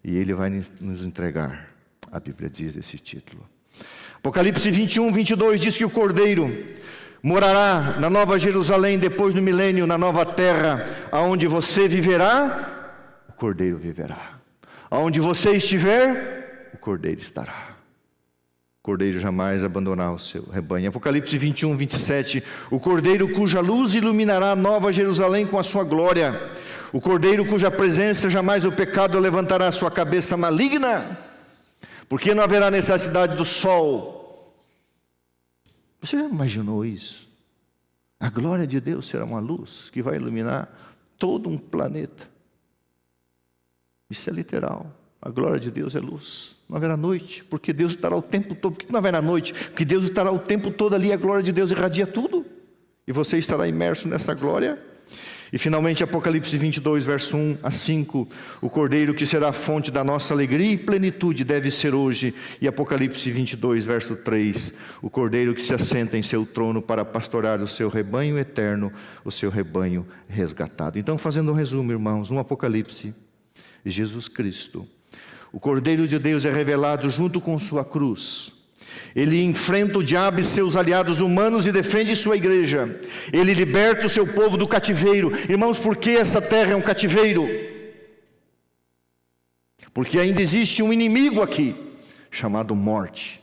E Ele vai nos entregar, a Bíblia diz esse título. Apocalipse 21, 22 diz que o Cordeiro morará na Nova Jerusalém depois do milênio, na nova terra, aonde você viverá, o Cordeiro viverá. Aonde você estiver, o Cordeiro estará. Cordeiro jamais abandonará o seu rebanho. Apocalipse 21, 27. O Cordeiro cuja luz iluminará a Nova Jerusalém com a sua glória. O Cordeiro cuja presença jamais o pecado levantará a sua cabeça maligna. Porque não haverá necessidade do sol. Você já imaginou isso? A glória de Deus será uma luz que vai iluminar todo um planeta. Isso é literal. A glória de Deus é luz. Não haverá noite, porque Deus estará o tempo todo. Por que não haverá noite? Porque Deus estará o tempo todo ali, a glória de Deus irradia tudo. E você estará imerso nessa glória. E finalmente Apocalipse 22, verso 1 a 5. O Cordeiro que será a fonte da nossa alegria e plenitude deve ser hoje. E Apocalipse 22, verso 3. O Cordeiro que se assenta em seu trono para pastorear o seu rebanho eterno, o seu rebanho resgatado. Então, fazendo um resumo, irmãos, no Apocalipse, Jesus Cristo, o Cordeiro de Deus é revelado junto com sua cruz. Ele enfrenta o diabo e seus aliados humanos e defende sua igreja. Ele liberta o seu povo do cativeiro. Irmãos, por que essa terra é um cativeiro? Porque ainda existe um inimigo aqui, chamado morte.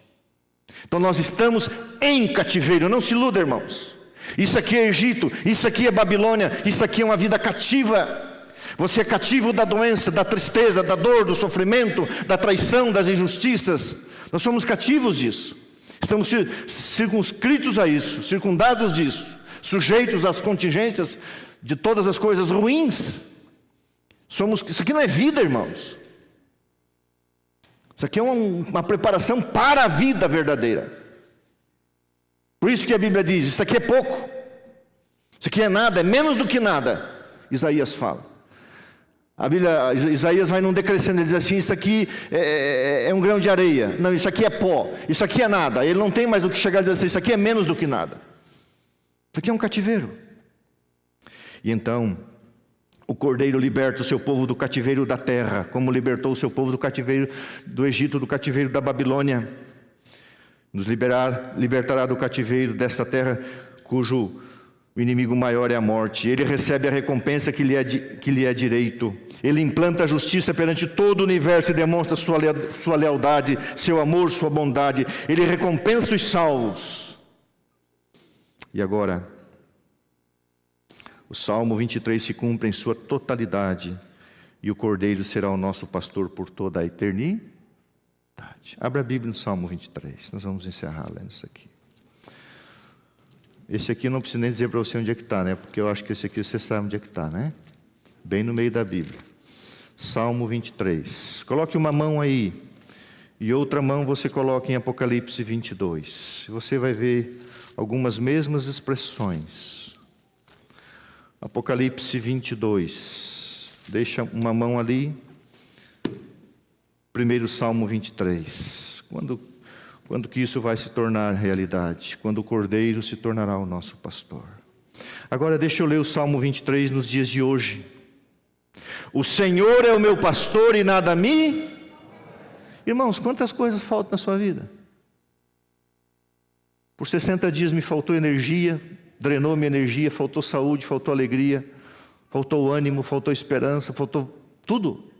Então nós estamos em cativeiro, não se iluda, irmãos. Isso aqui é Egito, isso aqui é Babilônia, isso aqui é uma vida cativa. Você é cativo da doença, da tristeza, da dor, do sofrimento, da traição, das injustiças. Nós somos cativos disso. Estamos circunscritos a isso, circundados disso, sujeitos às contingências de todas as coisas ruins. Isso aqui não é vida, irmãos. Isso aqui é uma preparação para a vida verdadeira. Por isso que a Bíblia diz: isso aqui é pouco, isso aqui é nada, é menos do que nada. Isaías fala. A Bíblia, Isaías vai num decrescendo, ele diz assim: isso aqui é um grão de areia. Não, isso aqui é pó, isso aqui é nada. Ele não tem mais o que chegar a dizer assim: isso aqui é menos do que nada. Isso aqui é um cativeiro. E então, O Cordeiro liberta o seu povo do cativeiro da terra, como libertou o seu povo do cativeiro do Egito, do cativeiro da Babilônia. Nos libertará do cativeiro desta terra, cujo inimigo maior é a morte. Ele recebe a recompensa que lhe é direito. Ele implanta a justiça perante todo o universo e demonstra sua lealdade, seu amor, sua bondade. Ele recompensa os salvos. E agora, o Salmo 23 se cumpre em sua totalidade, e o Cordeiro será o nosso pastor por toda a eternidade. Abra a Bíblia no Salmo 23, nós vamos encerrar lendo isso aqui. Esse aqui eu não preciso nem dizer para você onde é que está, né? Porque eu acho que esse aqui você sabe onde é que está, né? Bem no meio da Bíblia. Salmo 23. Coloque uma mão aí, e outra mão você coloca em Apocalipse 22. Você vai ver algumas mesmas expressões. Apocalipse 22, deixa uma mão ali. Primeiro Salmo 23. Quando que isso vai se tornar realidade? Quando o Cordeiro se tornará o nosso pastor. Agora deixa eu ler o Salmo 23 nos dias de hoje. O Senhor é o meu pastor e nada me... Irmãos, quantas coisas faltam na sua vida? Por 60 dias me faltou energia, drenou minha energia, faltou saúde, faltou alegria, faltou ânimo, faltou esperança, faltou tudo.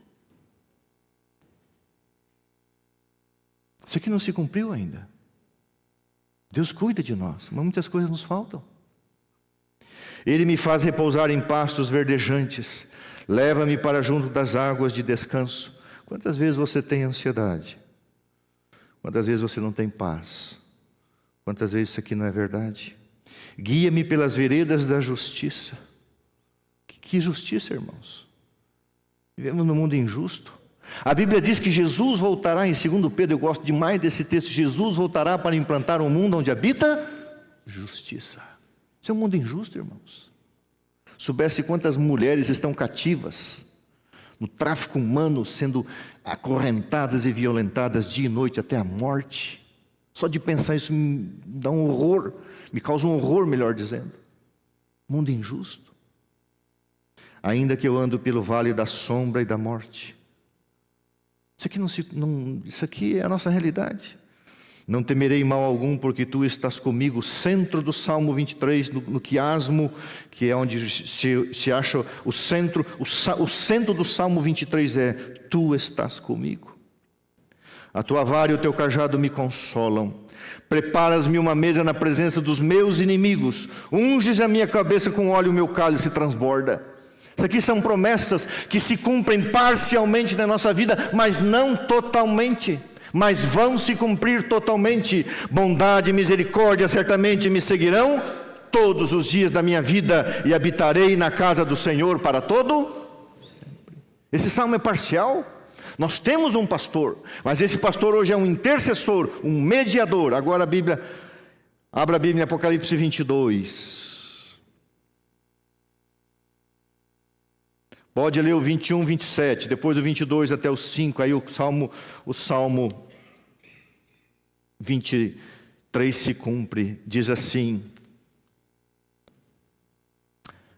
Isso aqui não se cumpriu ainda. Deus cuida de nós, mas muitas coisas nos faltam. Ele me faz repousar em pastos verdejantes, leva-me para junto das águas de descanso. Quantas vezes você tem ansiedade? Quantas vezes você não tem paz? Quantas vezes isso aqui não é verdade? Guia-me pelas veredas da justiça. Que justiça, irmãos? Vivemos num mundo injusto. A Bíblia diz que Jesus voltará, em 2 Pedro, eu gosto demais desse texto, Jesus voltará para implantar um mundo onde habita justiça. Isso é um mundo injusto, irmãos. Soubesse quantas mulheres estão cativas no tráfico humano, sendo acorrentadas e violentadas dia e noite até a morte. Só de pensar isso me dá um horror, me causa um horror, melhor dizendo. Mundo injusto. Ainda que eu ando pelo vale da sombra e da morte. Isso aqui é a nossa realidade. Não temerei mal algum, porque tu estás comigo. O centro do Salmo 23, no quiasmo, que é onde se acha o centro. O centro do Salmo 23 é: tu estás comigo. A tua vara e o teu cajado me consolam. Preparas-me uma mesa na presença dos meus inimigos. Unges a minha cabeça com óleo, o meu cálice transborda. Isso aqui são promessas que se cumprem parcialmente na nossa vida, mas não totalmente. Mas vão se cumprir totalmente. Bondade e misericórdia certamente me seguirão todos os dias da minha vida, e habitarei na casa do Senhor para todo sempre. Esse salmo é parcial. Nós temos um pastor, mas esse pastor hoje é um intercessor, um mediador. Agora abra a Bíblia em Apocalipse 22. Pode ler o 21, 27, depois o 22 até o 5, aí o Salmo 23 se cumpre, diz assim,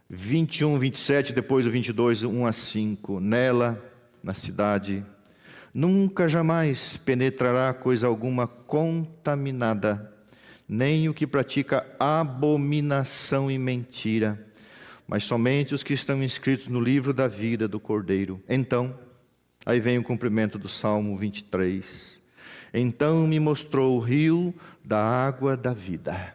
21, 27, depois o 22, 1 a 5, nela, na cidade, nunca jamais penetrará coisa alguma contaminada, nem o que pratica abominação e mentira, mas somente os que estão inscritos no livro da vida do Cordeiro. Então, aí vem o cumprimento do Salmo 23. Então me mostrou o rio da água da vida.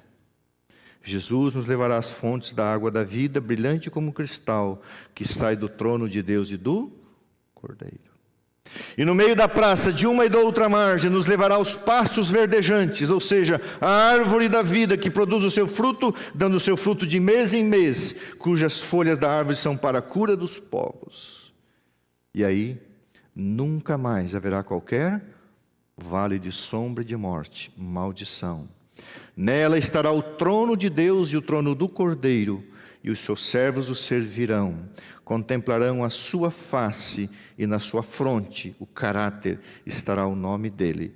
Jesus nos levará às fontes da água da vida, brilhante como cristal, que sai do trono de Deus e do Cordeiro. E no meio da praça, de uma e da outra margem, nos levará aos pastos verdejantes, ou seja, a árvore da vida que produz o seu fruto, dando o seu fruto de mês em mês, cujas folhas da árvore são para a cura dos povos. E aí, nunca mais haverá qualquer vale de sombra e de morte, maldição. Nela estará o trono de Deus e o trono do Cordeiro, e os seus servos o servirão. Contemplarão a sua face, e na sua fronte, o caráter, estará o nome dele.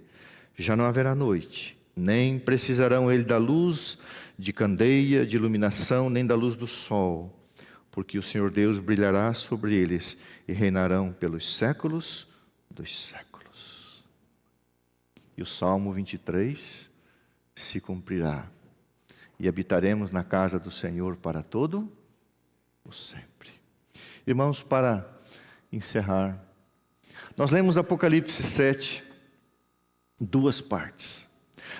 Já não haverá noite, nem precisarão ele da luz de candeia, de iluminação, nem da luz do sol, porque o Senhor Deus brilhará sobre eles e reinarão pelos séculos dos séculos. E o Salmo 23 se cumprirá. E habitaremos na casa do Senhor para todo o sempre. Irmãos, para encerrar, nós lemos Apocalipse 7, duas partes.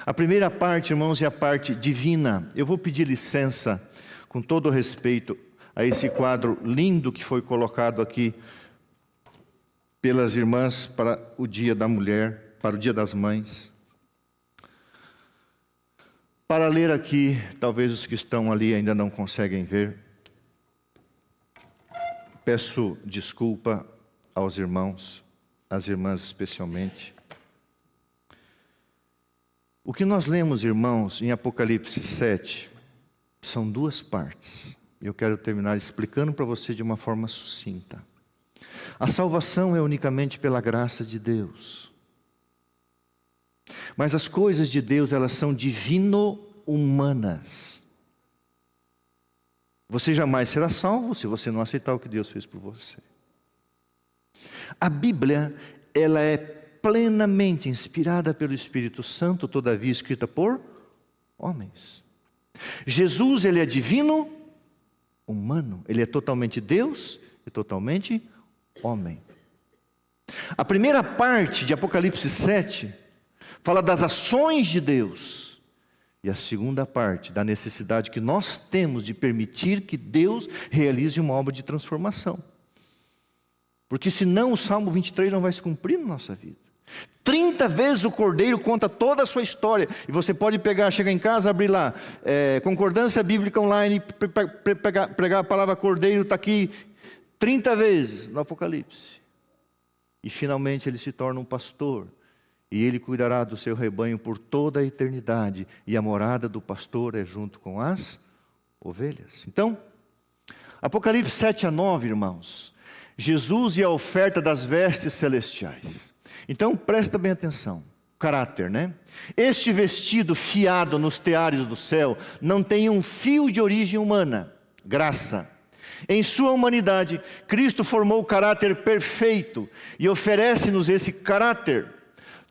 A primeira parte, irmãos, é a parte divina. Eu vou pedir licença, com todo o respeito, a esse quadro lindo que foi colocado aqui pelas irmãs para o Dia da Mulher, para o Dia das Mães. Para ler aqui, talvez os que estão ali ainda não conseguem ver. Peço desculpa aos irmãos, às irmãs especialmente. O que nós lemos, irmãos, em Apocalipse 7, são duas partes. Eu quero terminar explicando para você de uma forma sucinta. A salvação é unicamente pela graça de Deus. Mas as coisas de Deus, elas são divino-humanas. Você jamais será salvo se você não aceitar o que Deus fez por você. A Bíblia, ela é plenamente inspirada pelo Espírito Santo, todavia escrita por homens. Jesus, ele é divino, humano. Ele é totalmente Deus e totalmente homem. A primeira parte de Apocalipse 7 fala das ações de Deus. E a segunda parte da necessidade que nós temos de permitir que Deus realize uma obra de transformação. Porque senão o Salmo 23 não vai se cumprir na nossa vida. 30 vezes o Cordeiro conta toda a sua história. E você pode pegar, chegar em casa, abrir lá, Concordância Bíblica Online, pregar a palavra Cordeiro, está aqui 30 vezes no Apocalipse. E finalmente ele se torna um pastor. E ele cuidará do seu rebanho por toda a eternidade. E a morada do pastor é junto com as ovelhas. Então, Apocalipse 7 a 9, irmãos. Jesus e a oferta das vestes celestiais. Então, presta bem atenção. Caráter, né? Este vestido fiado nos teares do céu não tem um fio de origem humana. Graça. Em sua humanidade, Cristo formou o caráter perfeito e oferece-nos esse caráter.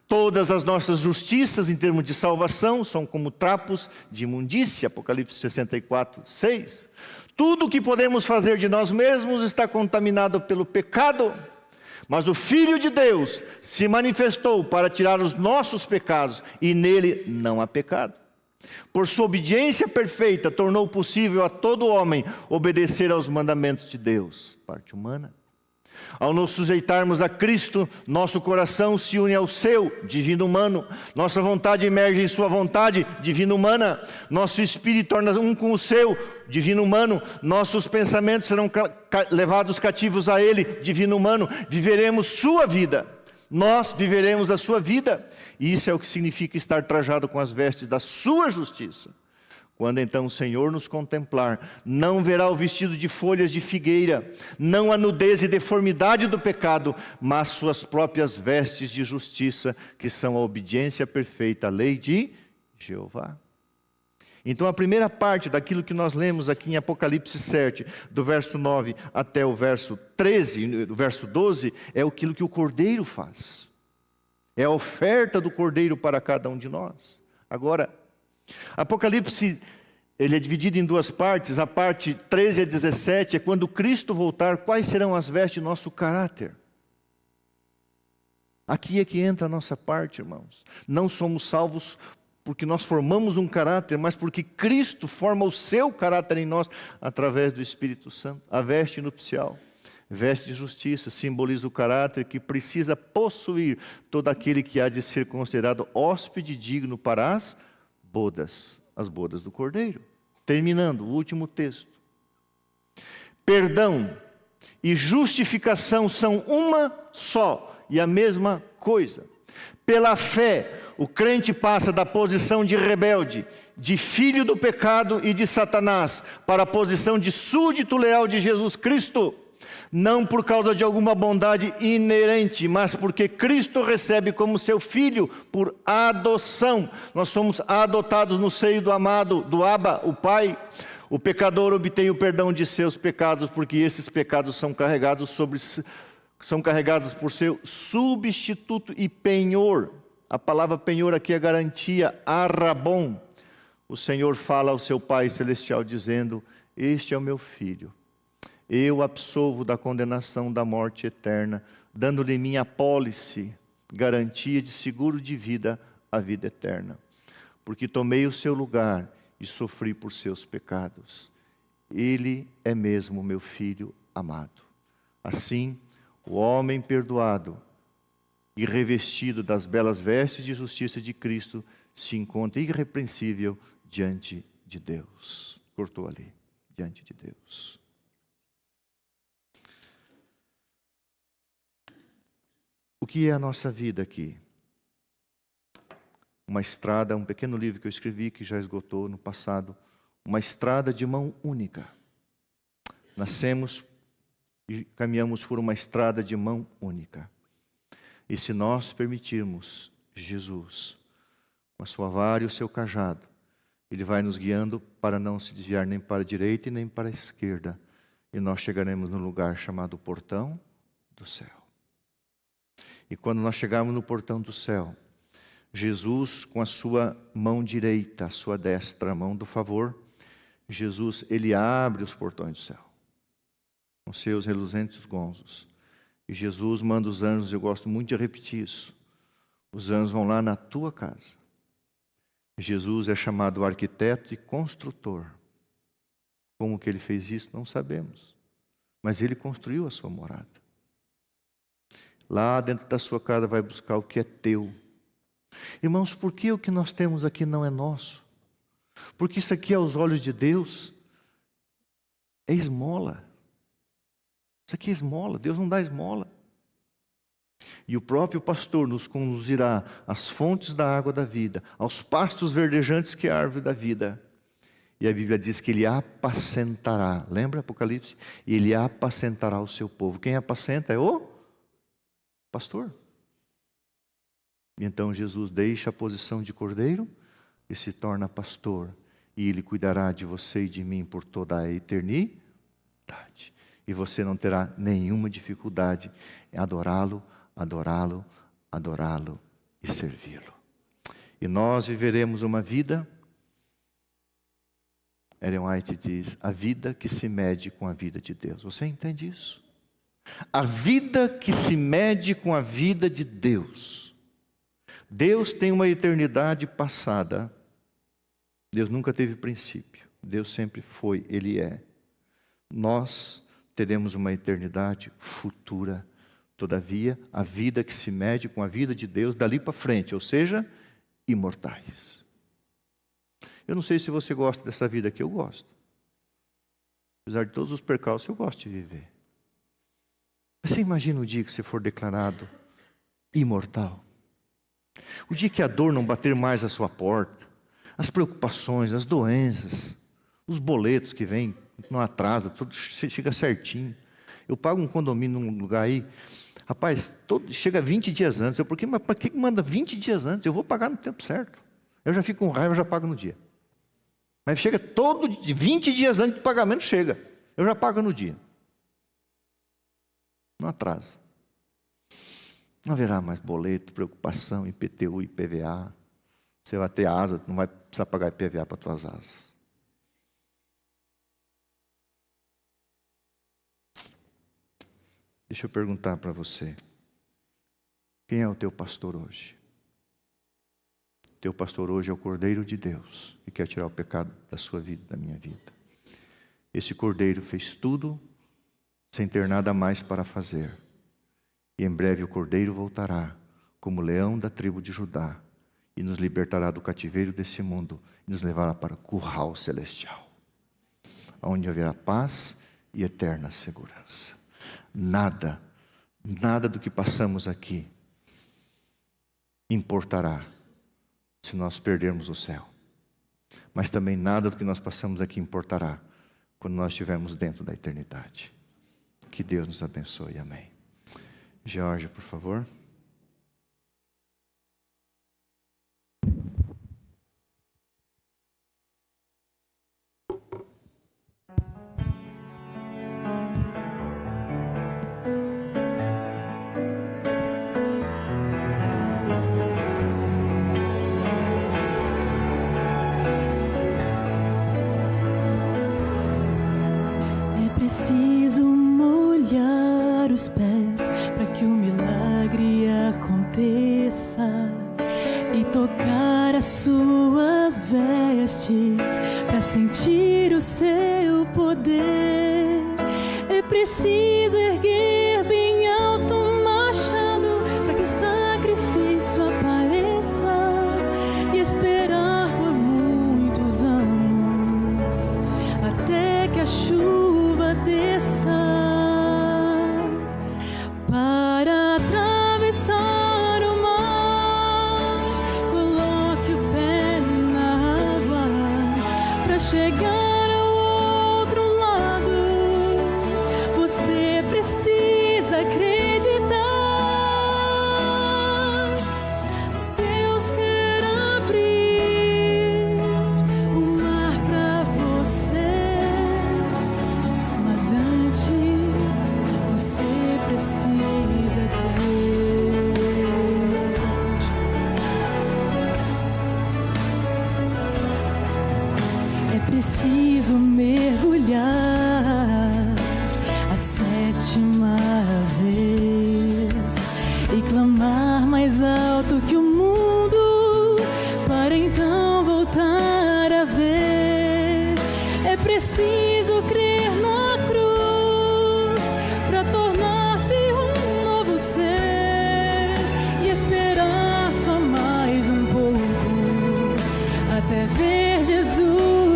Todas as nossas justiças em termos de salvação são como trapos de imundícia, Apocalipse 64, 6. Tudo o que podemos fazer de nós mesmos está contaminado pelo pecado, mas o Filho de Deus se manifestou para tirar os nossos pecados e nele não há pecado. Por sua obediência perfeita, tornou possível a todo homem obedecer aos mandamentos de Deus. Parte humana. Ao nos sujeitarmos a Cristo, nosso coração se une ao seu, divino humano. Nossa vontade emerge em sua vontade, divino humana. Nosso espírito torna um com o seu, divino humano. Nossos pensamentos serão levados cativos a ele, divino humano. Viveremos sua vida. Nós viveremos a sua vida. E isso é o que significa estar trajado com as vestes da sua justiça. Quando então o Senhor nos contemplar, não verá o vestido de folhas de figueira, não a nudez e deformidade do pecado, mas suas próprias vestes de justiça, que são a obediência perfeita à lei de Jeová. Então a primeira parte daquilo que nós lemos aqui em Apocalipse 7, do verso 9 até o verso 13, do verso 12, é aquilo que o Cordeiro faz. É a oferta do Cordeiro para cada um de nós. Agora, Apocalipse, ele é dividido em duas partes. A parte 13 a 17 é quando Cristo voltar, quais serão as vestes de nosso caráter. Aqui é que entra a nossa parte, irmãos. Não somos salvos porque nós formamos um caráter, mas porque Cristo forma o seu caráter em nós através do Espírito Santo. A veste nupcial, veste de justiça, simboliza o caráter que precisa possuir todo aquele que há de ser considerado hóspede digno para as bodas do Cordeiro. Terminando, o último texto. Perdão e justificação são uma só e a mesma coisa. Pela fé, o crente passa da posição de rebelde, de filho do pecado e de Satanás, para a posição de súdito leal de Jesus Cristo. Não por causa de alguma bondade inerente, mas porque Cristo recebe como seu filho por adoção. Nós somos adotados no seio do amado, do Abba, o Pai. O pecador obtém o perdão de seus pecados, porque esses pecados são carregados por seu substituto e penhor. A palavra penhor aqui é garantia, arrabon. O Senhor fala ao seu Pai Celestial dizendo: este é o meu filho, eu o absolvo da condenação da morte eterna, dando-lhe minha apólice, garantia de seguro de vida, a vida eterna. Porque tomei o seu lugar e sofri por seus pecados. Ele é mesmo meu filho amado. Assim, o homem perdoado e revestido das belas vestes de justiça de Cristo se encontra irrepreensível diante de Deus. Cortou ali, diante de Deus. O que é a nossa vida aqui? Uma estrada, um pequeno livro que eu escrevi, que já esgotou no passado. Uma estrada de mão única. Nascemos e caminhamos por uma estrada de mão única. E se nós permitirmos Jesus, com a sua vara e o seu cajado, Ele vai nos guiando para não se desviar nem para a direita e nem para a esquerda. E nós chegaremos no lugar chamado Portão do Céu. E quando nós chegarmos no Portão do Céu, Jesus, com a sua mão direita, a sua destra, a mão do favor, Jesus, Ele abre os portões do céu, com seus reluzentes gonzos. E Jesus manda os anjos, eu gosto muito de repetir isso, os anjos vão lá na tua casa. Jesus é chamado arquiteto e construtor. Como que Ele fez isso? Não sabemos. Mas Ele construiu a sua morada. Lá dentro da sua casa vai buscar o que é teu. Irmãos, por que o que nós temos aqui não é nosso? Porque isso aqui, aos olhos de Deus, é esmola. Isso aqui é esmola, Deus não dá esmola. E o próprio pastor nos conduzirá às fontes da água da vida, aos pastos verdejantes que é a árvore da vida. E a Bíblia diz que Ele apacentará, lembra Apocalipse? E Ele apacentará o seu povo. Quem apacenta é o pastor. E então Jesus deixa a posição de cordeiro e se torna pastor. E Ele cuidará de você e de mim por toda a eternidade. E você não terá nenhuma dificuldade em adorá-lo, adorá-lo, adorá-lo e servi-lo. E nós viveremos uma vida, Ellen White diz, a vida que se mede com a vida de Deus. Você entende isso? A vida que se mede com a vida de Deus. Deus tem uma eternidade passada. Deus nunca teve princípio. Deus sempre foi, Ele é. Nós teremos uma eternidade futura. Todavia, a vida que se mede com a vida de Deus dali para frente, ou seja, imortais. Eu não sei se você gosta dessa vida aqui, eu gosto. Apesar de todos os percalços, eu gosto de viver. Você imagina o dia que você for declarado imortal? O dia que a dor não bater mais à sua porta, as preocupações, as doenças, os boletos que vêm, não atrasa, tudo chega certinho. Eu pago um condomínio num lugar aí, rapaz, chega 20 dias antes. Mas para que manda 20 dias antes? Eu vou pagar no tempo certo. Eu já fico com raiva, eu já pago no dia. Mas chega 20 dias antes do pagamento, chega. Eu já pago no dia. Não atrasa. Não haverá mais boleto, preocupação, IPTU, IPVA. Você vai ter asa, não vai precisar pagar IPVA para as tuas asas. Deixa eu perguntar para você. Quem é o teu pastor hoje? O teu pastor hoje é o Cordeiro de Deus, que quer tirar o pecado da sua vida, da minha vida. Esse Cordeiro fez tudo sem ter nada mais para fazer. E em breve o Cordeiro voltará como leão da tribo de Judá e nos libertará do cativeiro desse mundo e nos levará para o curral celestial, onde haverá paz e eterna segurança. Nada do que passamos aqui importará se nós perdermos o céu. Mas também nada do que nós passamos aqui importará quando nós estivermos dentro da eternidade. Que Deus nos abençoe. Amém. Jorge, por favor. preciso molhar os pés para que o milagre aconteça e tocar as suas vestes para sentir o seu poder. É preciso erguer bem alto um machado para que o sacrifício apareça e esperar por muitos anos até que a chuva desça. Para atravessar o mar, coloque o pé na água para chegar. Preciso mergulhar a 7ª vez e clamar mais alto que o mundo para então voltar a ver. É preciso crer na cruz para tornar-se um novo ser e esperar só mais um pouco até ver Jesus.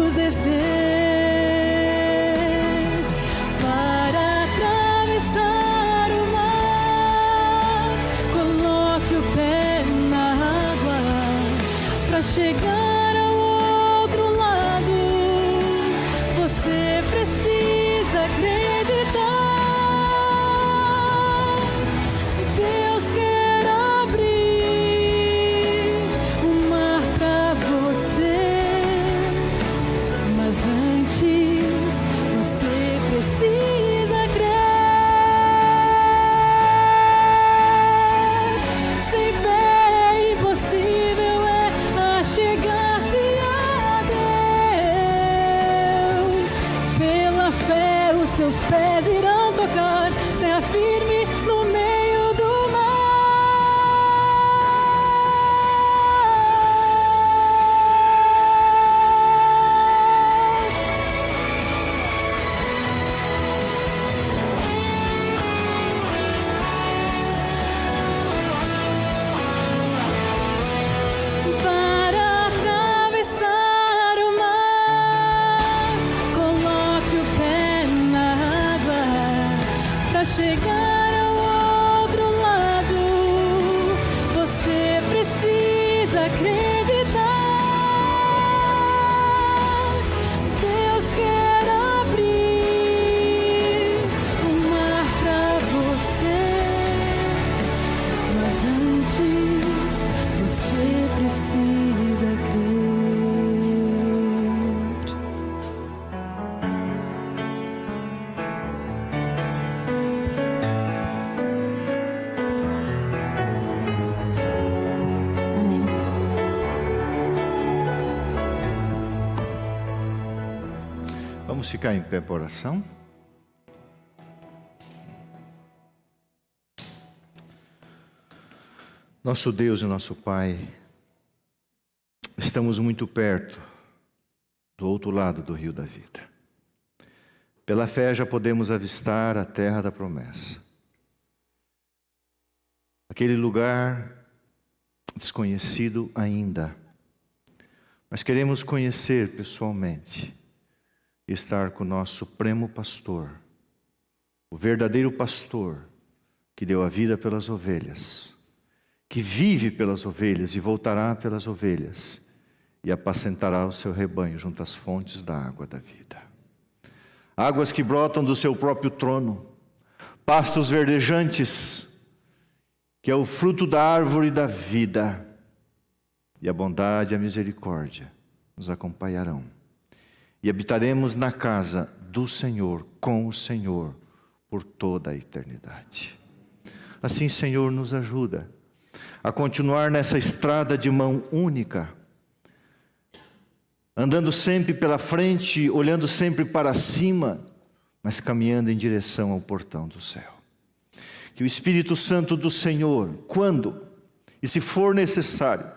Para atravessar o mar, coloque o pé na água para chegar ao outro lado. Você precisa acreditar. Deus quer abrir o mar para você, mas antes você precisa crer. Sem fé é impossível chegar-se a Deus. Pela fé os seus pés irão tocar terra firme no meio do mar. Para atravessar o mar, coloque o pé na água para chegar ao outro lado. Você precisa acreditar. Deus quer abrir o mar para você, mas antes você precisa crer. Amém. Vamos ficar em pé por oração? Nosso Deus e nosso Pai, estamos muito perto do outro lado do rio da vida. Pela fé já podemos avistar a terra da promessa. Aquele lugar desconhecido ainda, mas queremos conhecer pessoalmente e estar com o nosso supremo pastor, o verdadeiro pastor que deu a vida pelas ovelhas, que vive pelas ovelhas e voltará pelas ovelhas e apacentará o seu rebanho junto às fontes da água da vida. Águas que brotam do seu próprio trono, pastos verdejantes, que é o fruto da árvore da vida, e a bondade e a misericórdia nos acompanharão. E habitaremos na casa do Senhor, com o Senhor, por toda a eternidade. Assim, Senhor, nos ajuda a continuar nessa estrada de mão única, andando sempre pela frente, olhando sempre para cima, mas caminhando em direção ao portão do céu. Que o Espírito Santo do Senhor, quando e se for necessário,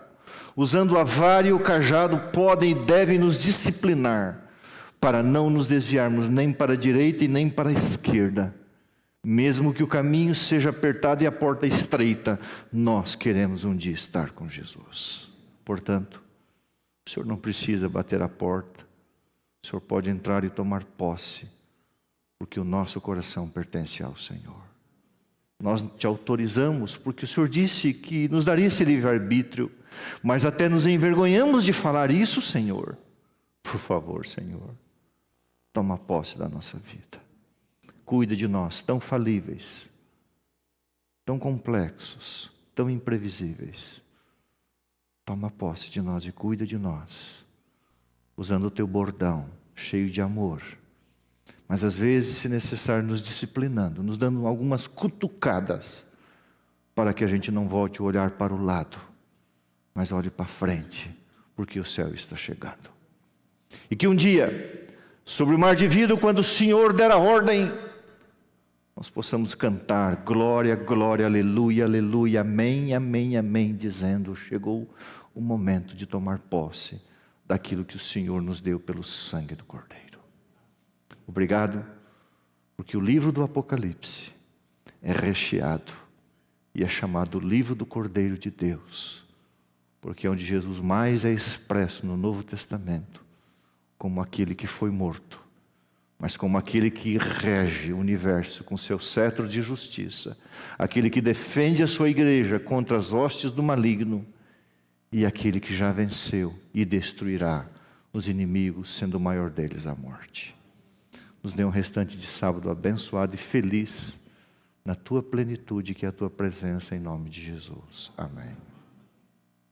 usando a vara e o cajado, podem e devem nos disciplinar, para não nos desviarmos nem para a direita e nem para a esquerda. Mesmo que o caminho seja apertado e a porta estreita, nós queremos um dia estar com Jesus. Portanto, o Senhor não precisa bater a porta, o Senhor pode entrar e tomar posse, porque o nosso coração pertence ao Senhor. Nós te autorizamos, porque o Senhor disse que nos daria esse livre-arbítrio, mas até nos envergonhamos de falar isso, Senhor. Por favor, Senhor, toma posse da nossa vida. Cuida de nós, tão falíveis, tão complexos, tão imprevisíveis. Toma posse de nós e cuida de nós, usando o teu bordão, cheio de amor. Mas às vezes, se necessário, nos disciplinando, nos dando algumas cutucadas, para que a gente não volte o olhar para o lado, mas olhe para frente, porque o céu está chegando. E que um dia, sobre o mar de vida, quando o Senhor der a ordem, nós possamos cantar glória, glória, aleluia, aleluia, amém, amém, amém, dizendo: chegou o momento de tomar posse daquilo que o Senhor nos deu pelo sangue do Cordeiro. Obrigado, porque o livro do Apocalipse é recheado e é chamado o livro do Cordeiro de Deus, porque é onde Jesus mais é expresso no Novo Testamento como aquele que foi morto, mas como aquele que rege o universo com seu cetro de justiça, aquele que defende a sua igreja contra as hostes do maligno, e aquele que já venceu e destruirá os inimigos, sendo o maior deles a morte. Nos dê um restante de sábado abençoado e feliz na tua plenitude, que é a tua presença, em nome de Jesus. Amém.